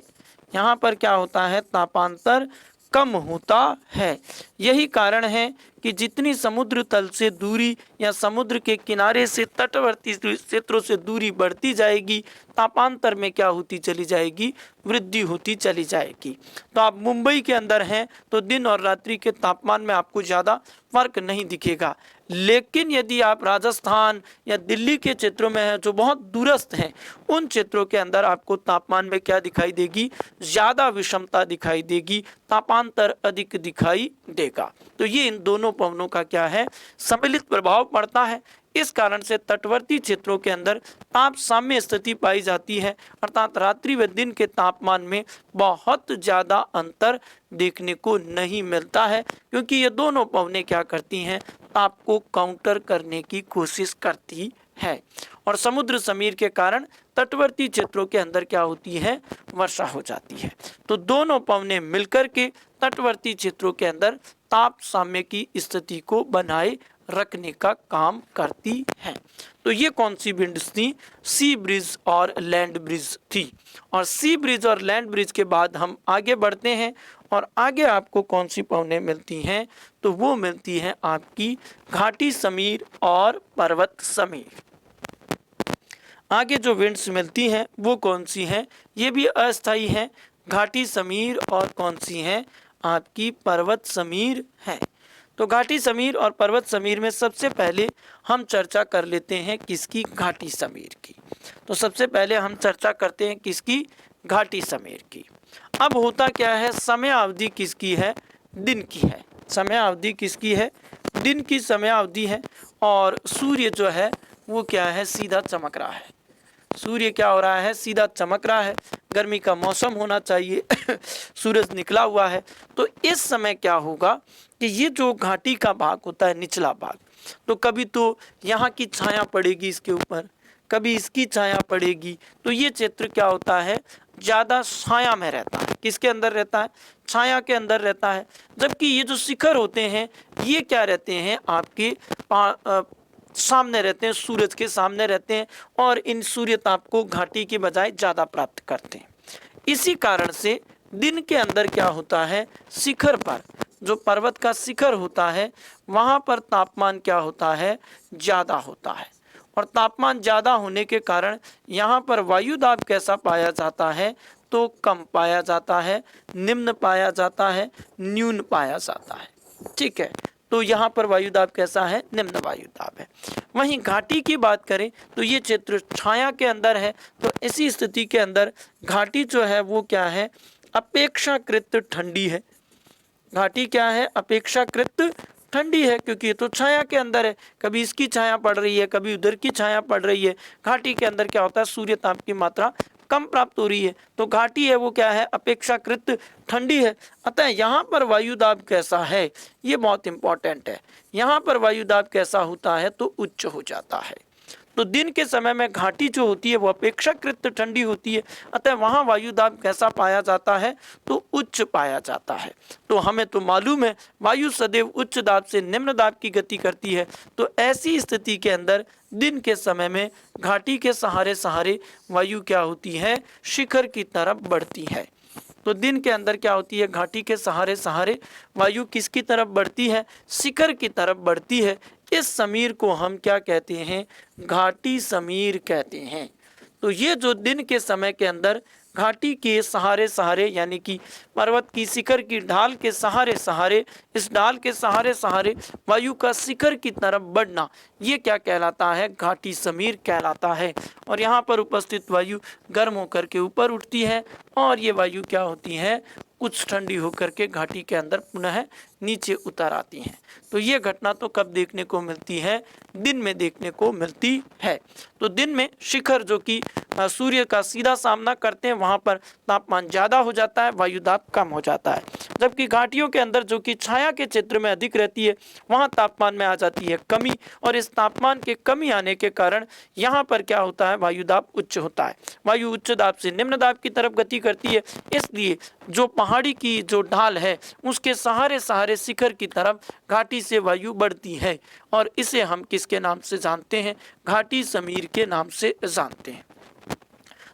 यहाँ पर क्या होता है, तापांतर कम होता है। यही कारण है कि जितनी समुद्र तल से दूरी या समुद्र के किनारे से तटवर्ती क्षेत्रों से दूरी बढ़ती जाएगी, तापांतर में क्या होती चली जाएगी, वृद्धि होती चली जाएगी। तो आप मुंबई के अंदर हैं तो दिन और रात्रि के तापमान में आपको ज़्यादा फर्क नहीं दिखेगा, लेकिन यदि आप राजस्थान या दिल्ली के क्षेत्रों में हैं जो बहुत दूरस्थ हैं, उन क्षेत्रों के अंदर आपको तापमान में क्या दिखाई देगी, ज़्यादा विषमता दिखाई देगी, तापांतर अधिक दिखाई देगा। तो ये इन दोनों पवनों का क्या है, सम्मिलित प्रभाव पड़ता है। इस कारण से तटवर्ती क्षेत्रों के अंदर ताप साम्य स्थिति पाई जाती है, अर्थात रात्रि व दिन के तापमान में बहुत ज़्यादा अंतर देखने को नहीं मिलता है, क्योंकि ये दोनों पवनें क्या करती हैं, ताप को काउंटर करने की कोशिश करती है। और समुद्र समीर के कारण तटवर्ती क्षेत्रों के अंदर क्या होती है, वर्षा हो जाती है। तो दोनों पवनें मिलकर के तटवर्ती क्षेत्रों के अंदर ताप साम्य की स्थिति को बनाए रखने का काम करती हैं। तो ये कौन सी ब्रिज थी? सी ब्रिज और लैंड ब्रिज थी। और सी ब्रिज और लैंड ब्रिज के बाद हम आगे बढ़ते हैं और आगे आपको कौन सी पौने मिलती हैं? तो वो मिलती हैं आपकी घाटी समीर और पर्वत समीर। आगे जो विंड्स मिलती हैं वो कौन सी हैं? ये भी अस्थाई हैं, घाटी समीर और कौन सी हैं? आपकी पर्वत समीर है। तो घाटी समीर और पर्वत समीर में सबसे पहले हम चर्चा कर लेते हैं किसकी? घाटी समीर की। तो सबसे पहले हम चर्चा करते हैं किसकी? घाटी समीर की। अब होता क्या है, समय अवधि किसकी है? दिन की है। समय अवधि किसकी है? दिन की समय अवधि है। और सूर्य जो है वो क्या है? सीधा चमक रहा है। सूर्य क्या हो रहा है? सीधा चमक रहा है। गर्मी का मौसम होना चाहिए सूरज निकला हुआ है। तो इस समय क्या होगा कि ये जो घाटी का भाग होता है, निचला भाग, तो कभी तो यहाँ की छाया पड़ेगी इसके ऊपर, कभी इसकी छाया पड़ेगी। तो ये क्षेत्र क्या होता है? ज़्यादा छाया में रहता है। किसके अंदर रहता है? छाया के अंदर रहता है। जबकि ये जो शिखर होते हैं ये क्या रहते हैं? आपके सामने रहते हैं, सूरज के सामने रहते हैं और इन सूर्य ताप को घाटी के बजाय ज़्यादा प्राप्त करते हैं। इसी कारण से दिन के अंदर क्या होता है? शिखर पर, जो पर्वत का शिखर होता है वहाँ पर तापमान क्या होता है? ज़्यादा होता है। और तापमान ज़्यादा होने के कारण यहाँ पर वायु दाब कैसा पाया जाता है? तो कम पाया जाता है, निम्न पाया जाता है, न्यून पाया जाता है। ठीक है, तो यहाँ पर वायु दाब कैसा है? निम्न वायु दाब है। वहीं घाटी की बात करें तो ये क्षेत्र छाया के अंदर है। तो इसी स्थिति के अंदर घाटी जो है वो क्या है? अपेक्षाकृत ठंडी है। घाटी क्या है? अपेक्षाकृत ठंडी है, क्योंकि ये तो छाया के अंदर है। कभी इसकी छाया पड़ रही है, कभी उधर की छाया पड़ रही है। घाटी के अंदर क्या होता है? सूर्य ताप की मात्रा कम प्राप्त हो रही है। तो घाटी है वो क्या है? अपेक्षाकृत ठंडी है। अतः यहाँ पर वायु दाब कैसा है? ये बहुत इंपॉर्टेंट है। यहाँ पर वायु दाब कैसा होता है? तो उच्च हो जाता है। तो दिन के समय में घाटी जो होती है वो अपेक्षाकृत ठंडी होती है। अतः वहाँ वायु दाब कैसा पाया जाता है? तो उच्च पाया जाता है। तो हमें तो मालूम है वायु सदैव उच्च दाब से निम्न दाब की गति करती है। तो ऐसी स्थिति के अंदर दिन के समय में घाटी के सहारे सहारे वायु क्या होती है? शिखर की तरफ बढ़ती है। तो दिन के अंदर क्या होती है? घाटी के सहारे सहारे वायु किसकी तरफ बढ़ती है? शिखर की तरफ बढ़ती है। इस समीर को हम क्या कहते हैं? घाटी समीर कहते हैं। तो ये जो दिन के समय के अंदर घाटी के सहारे सहारे, यानी कि पर्वत की शिखर की ढाल के सहारे सहारे, इस ढाल के सहारे सहारे वायु का शिखर की तरफ बढ़ना, ये क्या कहलाता है? घाटी समीर कहलाता है। और यहाँ पर उपस्थित वायु गर्म होकर के ऊपर उठती है और ये वायु क्या होती है? कुछ ठंडी होकर के घाटी के अंदर पुनः नीचे उतर आती हैं। तो ये घटना तो कब देखने को मिलती है? दिन में देखने को मिलती है। तो दिन में शिखर जो कि सूर्य का सीधा सामना करते हैं वहाँ पर तापमान ज़्यादा हो जाता है, वायु दाब कम हो जाता है। जबकि घाटियों के अंदर जो कि छाया के क्षेत्र में अधिक रहती है वहाँ तापमान में आ जाती है कमी। और इस तापमान के कमी आने के कारण यहाँ पर क्या होता है? वायु दाब उच्च होता है। वायु उच्च दाब से निम्न दाब की तरफ गति करती है। इसलिए जो पहाड़ी की जो ढाल है उसके सहारे सहारे शिखर की तरफ घाटी से वायु बढ़ती है। और इसे हम किसके नाम से जानते हैं? घाटी समीर के नाम से जानते हैं।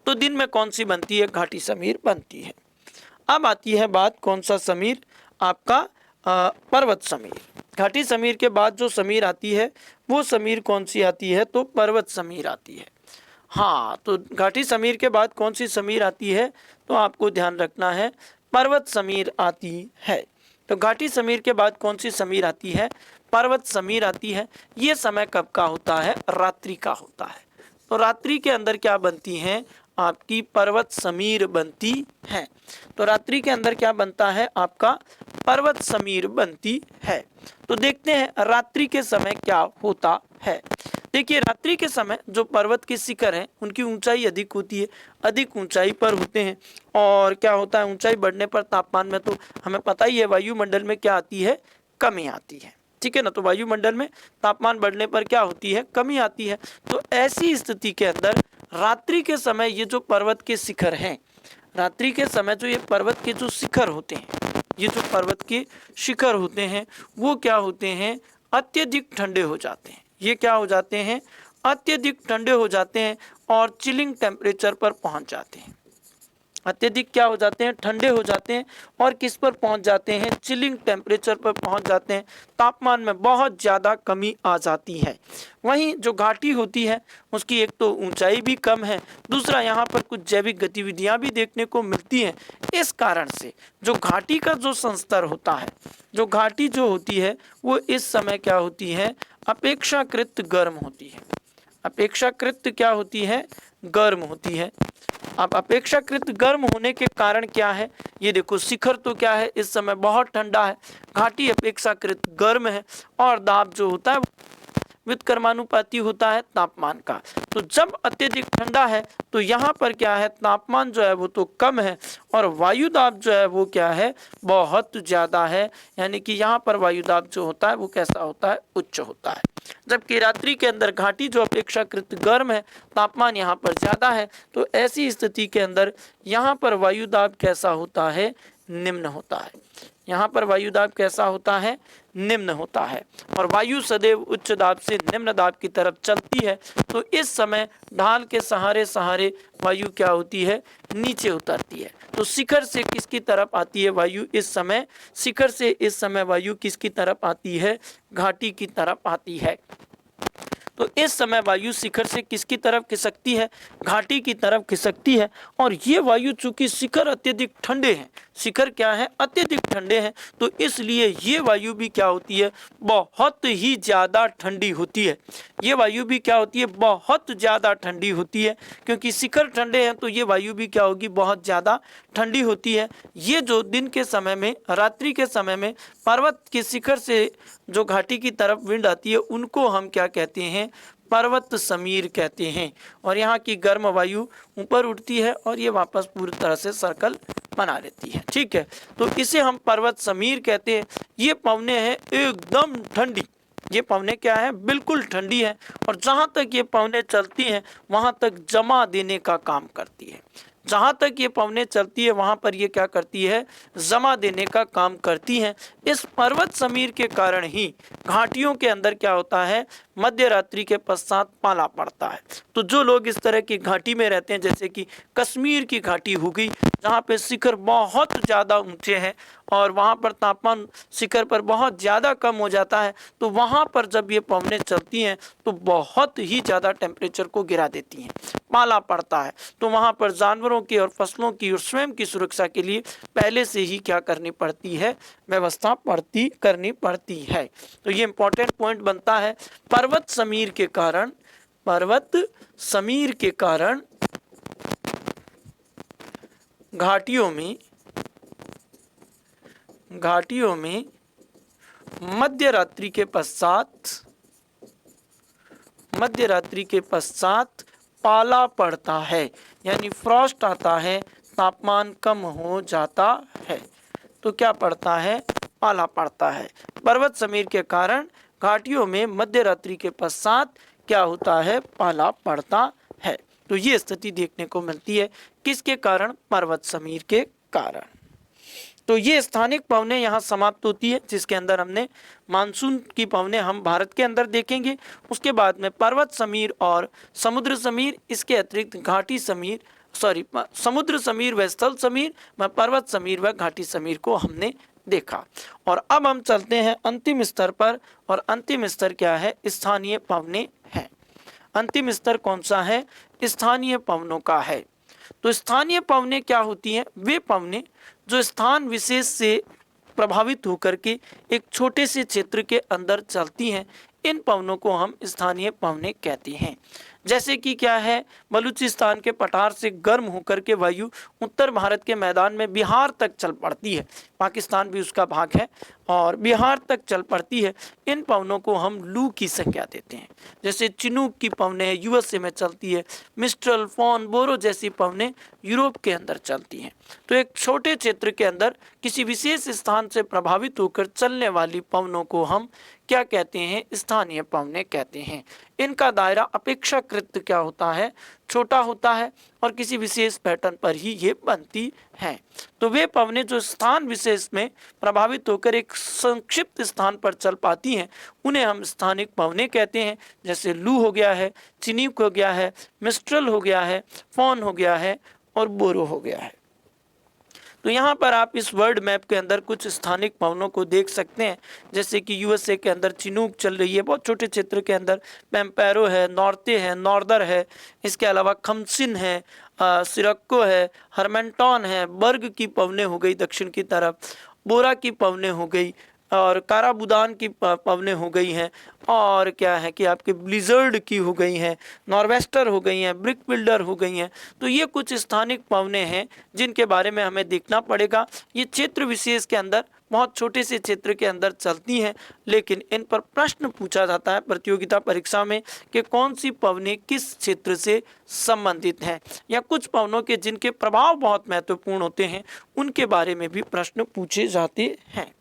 तो दिन में कौन सी बनती है? घाटी समीर बनती है। अब आती है बात कौन सा समीर? आपका पर्वत समीर। घाटी समीर के बाद जो समीर आती है वो समीर कौन सी आती है? तो पर्वत समीर आती है। हाँ, तो घाटी समीर के बाद कौन सी समीर आती है? तो आपको ध्यान रखना है, पर्वत समीर आती है। तो घाटी समीर के बाद कौन सी समीर आती है? पर्वत समीर आती है। ये समय कब का होता है? रात्रि का होता है। तो रात्रि के अंदर क्या बनती हैं? आपकी पर्वत समीर बनती है। तो रात्रि के अंदर क्या बनता है? आपका पर्वत समीर बनती है। तो देखते हैं रात्रि के समय क्या होता है। देखिए, रात्रि के समय जो पर्वत के शिखर हैं उनकी ऊंचाई अधिक होती है, अधिक ऊंचाई पर होते हैं। और क्या होता है? ऊंचाई बढ़ने पर तापमान में तो हमें पता ही है वायुमंडल में क्या आती है? कमी आती है। ठीक है ना? तो वायुमंडल में तापमान बढ़ने पर क्या होती है? कमी आती है। तो ऐसी स्थिति के अंदर रात्रि के समय ये जो पर्वत के शिखर हैं, रात्रि के समय जो ये पर्वत के जो शिखर होते हैं, ये जो पर्वत के शिखर होते हैं वो क्या होते हैं? अत्यधिक ठंडे हो जाते हैं। ये क्या हो जाते हैं? अत्यधिक ठंडे हो जाते हैं और चिलिंग टेम्परेचर पर पहुंच जाते हैं। अत्यधिक क्या हो जाते हैं? ठंडे हो जाते हैं और किस पर पहुंच जाते हैं? चिलिंग टेम्परेचर पर पहुंच जाते हैं। तापमान में बहुत ज़्यादा कमी आ जाती है। वहीं जो घाटी होती है उसकी एक तो ऊंचाई भी कम है, दूसरा यहाँ पर कुछ जैविक गतिविधियाँ भी देखने को मिलती हैं। इस कारण से जो घाटी का जो संस्तर होता है, जो घाटी जो होती है वो इस समय क्या होती है? अपेक्षाकृत गर्म होती है। अपेक्षाकृत क्या होती है? गर्म होती है। अब अपेक्षाकृत गर्म होने के कारण क्या है? ये देखो, शिखर तो क्या है, इस समय बहुत ठंडा है, घाटी अपेक्षाकृत गर्म है और दाब जो होता है व्युत्क्रमानुपाती होता है तापमान का। तो जब अत्यधिक ठंडा है तो यहाँ पर क्या है? तापमान जो है वो तो कम है और वायु दाब जो है वो क्या है? बहुत ज़्यादा है। यानी कि यहाँ पर वायु दाब जो होता है वो कैसा होता है? उच्च होता है। जबकि रात्रि के अंदर घाटी जो अपेक्षाकृत गर्म है, तापमान यहाँ पर ज़्यादा है, तो ऐसी स्थिति के अंदर यहाँ पर वायु दाब कैसा होता है? निम्न होता है। यहाँ पर वायु दाब कैसा होता है? निम्न होता है। और वायु सदैव उच्च दाब से निम्न दाब की तरफ चलती है, तो इस समय ढाल के सहारे सहारे वायु क्या होती है? नीचे उतरती है। तो शिखर से किसकी तरफ आती है वायु इस समय? शिखर से इस समय वायु किसकी तरफ आती है? घाटी की तरफ आती है। तो इस समय वायु शिखर से किसकी तरफ खिसकती है? घाटी की तरफ खिसकती है। और ये वायु चूंकि शिखर अत्यधिक ठंडे हैं, शिखर क्या है? अत्यधिक ठंडे हैं, तो इसलिए ये वायु भी क्या होती है? बहुत ही ज़्यादा ठंडी होती है। ये वायु भी क्या होती है? बहुत ज़्यादा ठंडी होती है। क्योंकि शिखर ठंडे हैं तो ये वायु भी क्या होगी? बहुत ज़्यादा ठंडी होती है। ये जो दिन के समय में, रात्रि के समय में पर्वत के शिखर से जो घाटी की तरफ विंड आती है उनको हम क्या कहते हैं? पर्वत समीर कहते हैं। और यहाँ की गर्म वायु ऊपर उठती है और ये वापस पूरी तरह से सर्कल बना लेती है। ठीक है, तो इसे हम पर्वत समीर कहते हैं। ये पवने हैं एकदम ठंडी। ये पवने क्या है? बिल्कुल ठंडी है। और जहाँ तक ये पवने चलती हैं वहाँ तक जमा देने का काम करती है। जहाँ तक ये पवने चलती है वहाँ पर ये क्या करती है? जमा देने का काम करती हैं। इस पर्वत समीर के कारण ही घाटियों के अंदर क्या होता है? मध्य रात्रि के पश्चात पाला पड़ता है। तो जो लोग इस तरह की घाटी में रहते हैं, जैसे कि कश्मीर की घाटी हो गई, जहाँ पे शिखर बहुत ज़्यादा ऊंचे हैं और वहाँ पर तापमान शिखर पर बहुत ज़्यादा कम हो जाता है, तो वहाँ पर जब ये पवनें चलती हैं तो बहुत ही ज़्यादा टेम्परेचर को गिरा देती हैं, पाला पड़ता है। तो वहाँ पर जानवरों की और फसलों की और स्वयं की सुरक्षा के लिए पहले से ही क्या करनी पड़ती है? व्यवस्था करनी पड़ती है। तो ये इंपॉर्टेंट पॉइंट बनता है। पर्वत समीर के कारण, पर्वत समीर के कारण घाटियों में मध्य रात्रि के पश्चात पाला पड़ता है, यानी फ्रॉस्ट आता है, तापमान कम हो जाता है। तो क्या पड़ता है? पाला पड़ता है। पर्वत समीर के कारण घाटियों में मध्य रात्रि के पश्चात क्या होता है? पाला पड़ता है। तो ये स्थिति देखने को मिलती है किसके कारण? पर्वत समीर के कारण। तो ये स्थानिक पवनें यहाँ समाप्त होती है, जिसके अंदर हमने मानसून की पवनें हम भारत के अंदर देखेंगे। उसके बाद में पर्वत समीर और समुद्र समीर, इसके अतिरिक्त घाटी समीर, समुद्र समीर व स्थल समीर व पर्वत समीर व घाटी समीर को हमने देखा। और अब हम चलते हैं अंतिम स्तर पर, और अंतिम स्तर क्या है? स्थानीय पवनें है। अंतिम स्तर कौन सा है? स्थानीय पवनों का है। तो स्थानीय पवनें क्या होती हैं? वे पवनें जो स्थान विशेष से प्रभावित होकर के एक छोटे से क्षेत्र के अंदर चलती हैं, इन पवनों को हम स्थानीय पवनें कहते हैं। जैसे कि क्या है? बलूचिस्तान के पठार से गर्म होकर के वायु उत्तर भारत के मैदान में बिहार तक चल पड़ती है, पाकिस्तान भी उसका भाग है, और बिहार तक चल पड़ती है। इन पवनों को हम लू की संज्ञा देते हैं। जैसे चिनूक की पवनें यूएसए में चलती है, मिस्ट्रल, फॉन, बोरो जैसी पवनें यूरोप के अंदर चलती हैं। तो एक छोटे क्षेत्र के अंदर किसी विशेष स्थान से प्रभावित होकर चलने वाली पवनों को हम क्या कहते हैं? स्थानीय पवनें कहते हैं। इनका दायरा अपेक्षाकृत क्या होता है, छोटा होता है और किसी विशेष पैटर्न पर ही ये बनती हैं। तो वे पवनें जो स्थान विशेष में प्रभावित होकर एक संक्षिप्त स्थान पर चल पाती हैं, उन्हें हम स्थानिक पवनें कहते हैं। जैसे लू हो गया है, चिनूक हो गया है, मिस्ट्रल हो गया है, फॉन हो गया है और बोरो हो गया है। तो यहाँ पर आप इस वर्ल्ड मैप के अंदर कुछ स्थानिक पवनों को देख सकते हैं। जैसे कि यूएसए के अंदर चिनूक चल रही है, बहुत छोटे क्षेत्र के अंदर। पैम्पेरो है, नॉर्ते है, नॉर्दर है, इसके अलावा खमसिन है, सिरक्को है, हरमेंटॉन है, बर्ग की पवनें हो गई दक्षिण की तरफ, बोरा की पवनें हो गई और काराबुदान की पवनें हो गई हैं, और क्या है कि आपके ब्लिजर्ड की हो गई हैं, नॉर्वेस्टर हो गई हैं, ब्रिक बिल्डर हो गई हैं। तो ये कुछ स्थानिक पवनें हैं जिनके बारे में हमें देखना पड़ेगा। ये क्षेत्र विशेष के अंदर, बहुत छोटे से क्षेत्र के अंदर चलती हैं, लेकिन इन पर प्रश्न पूछा जाता है प्रतियोगिता परीक्षा में कि कौन सी पवनें किस क्षेत्र से संबंधित हैं, या कुछ पवनों के जिनके प्रभाव बहुत महत्वपूर्ण होते हैं उनके बारे में भी प्रश्न पूछे जाते हैं।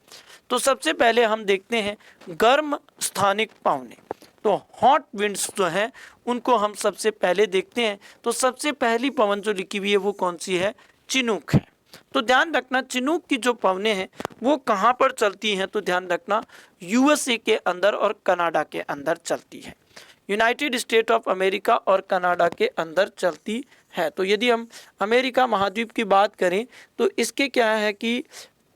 तो सबसे पहले हम देखते हैं गर्म स्थानिक पवनें। तो हॉट विंड्स जो हैं उनको हम सबसे पहले देखते हैं। तो सबसे पहली पवन जो लिखी हुई है वो कौन सी है, चिनूक है। तो ध्यान रखना चिनूक की जो पवनें हैं वो कहाँ पर चलती हैं, तो ध्यान रखना यूएसए के अंदर और कनाडा के अंदर चलती है। यूनाइटेड स्टेट ऑफ अमेरिका और कनाडा के अंदर चलती है। तो यदि हम अमेरिका महाद्वीप की बात करें तो इसके क्या है कि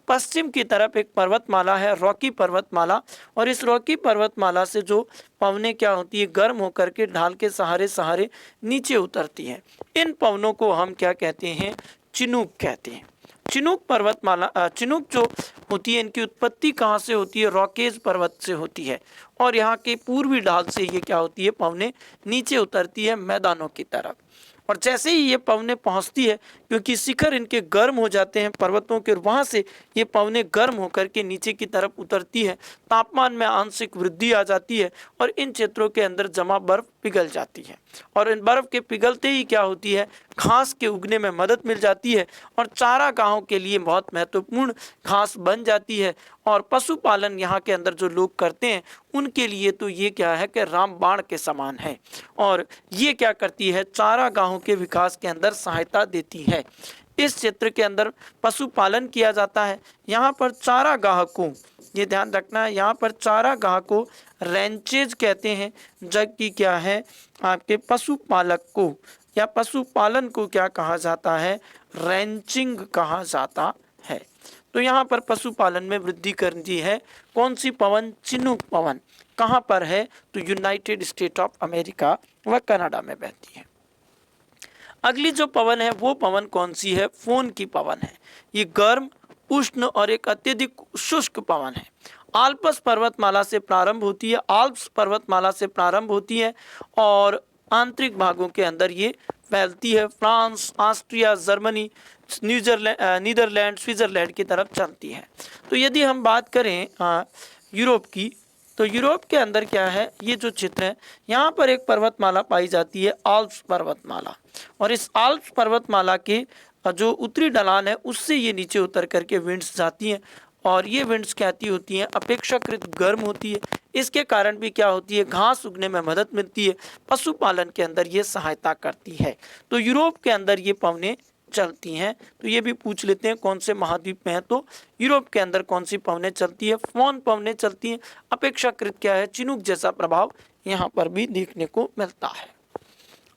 पश्चिम की तरफ एक पर्वतमाला है, रॉकी पर्वतमाला, और इस रॉकी पर्वतमाला से जो पवनें क्या होती है, गर्म होकर के ढाल के सहारे सहारे नीचे उतरती हैं। इन पवनों को हम क्या कहते हैं, चिनूक कहते हैं। चिनूक पर्वतमाला, चिनूक जो होती है इनकी उत्पत्ति कहाँ से होती है, रॉकेज पर्वत से होती है, और यहाँ के पूर्वी ढाल से ये क्या होती है, पवनें नीचे उतरती है मैदानों की तरफ। और जैसे ही ये पवनें पहुंचती है, क्योंकि शिखर इनके गर्म हो जाते हैं पर्वतों के, वहाँ से ये पवनें गर्म होकर के नीचे की तरफ उतरती है, तापमान में आंशिक वृद्धि आ जाती है और इन क्षेत्रों के अंदर जमा बर्फ पिघल जाती है। और इन बर्फ के पिघलते ही क्या होती है, घास के उगने में मदद मिल जाती है और चारागाहों के लिए बहुत महत्वपूर्ण घास बन जाती है। और पशुपालन यहाँ के अंदर जो लोग करते हैं उनके लिए तो ये क्या है कि रामबाण के समान है, और ये क्या करती है, चारागाहों के विकास के अंदर सहायता देती है। इस क्षेत्र के अंदर पशुपालन किया जाता है। यहाँ पर चारागाह को, ये ध्यान रखना है, यहाँ पर चारागाह को रेंचेज कहते हैं, जबकि क्या है आपके पशुपालक को या पशुपालन को क्या कहा जाता है, रेंचिंग कहा जाता है। तो यहाँ पर पशुपालन में वृद्धि करती है कौन सी पवन, चिनूक पवन। कहाँ पर है, तो यूनाइटेड स्टेट ऑफ अमेरिका व कनाडा में बहती है। अगली जो पवन है वो पवन कौन सी है, फोन की पवन है। ये गर्म, उष्ण और एक अत्यधिक शुष्क पवन है। आल्प्स पर्वतमाला से प्रारंभ होती है, आल्प्स पर्वतमाला से प्रारंभ होती है और आंतरिक भागों के अंदर ये फैलती है। France, Austria, Germany, Netherland, Switzerland की तरफ चलती है। तो यदि हम बात करें यूरोप की, तो यूरोप के अंदर क्या है, ये जो क्षेत्र है यहाँ पर एक पर्वतमाला पाई जाती है, आल्प्स पर्वतमाला, और इस आल्प्स पर्वतमाला के जो उत्तरी ढलान है उससे ये नीचे उतर करके विंड्स जाती हैं, और ये विंड्स कहती होती हैं अपेक्षाकृत गर्म होती है। इसके कारण भी क्या होती है, घास उगने में मदद मिलती है, पशुपालन के अंदर ये सहायता करती है। तो यूरोप के अंदर ये पवनें चलती हैं। तो ये भी पूछ लेते हैं कौन से महाद्वीप में है, तो यूरोप के अंदर कौन सी पवनें चलती है, फोन पवनें चलती हैं। अपेक्षाकृत क्या है, चिनूक जैसा प्रभाव यहाँ पर भी देखने को मिलता है।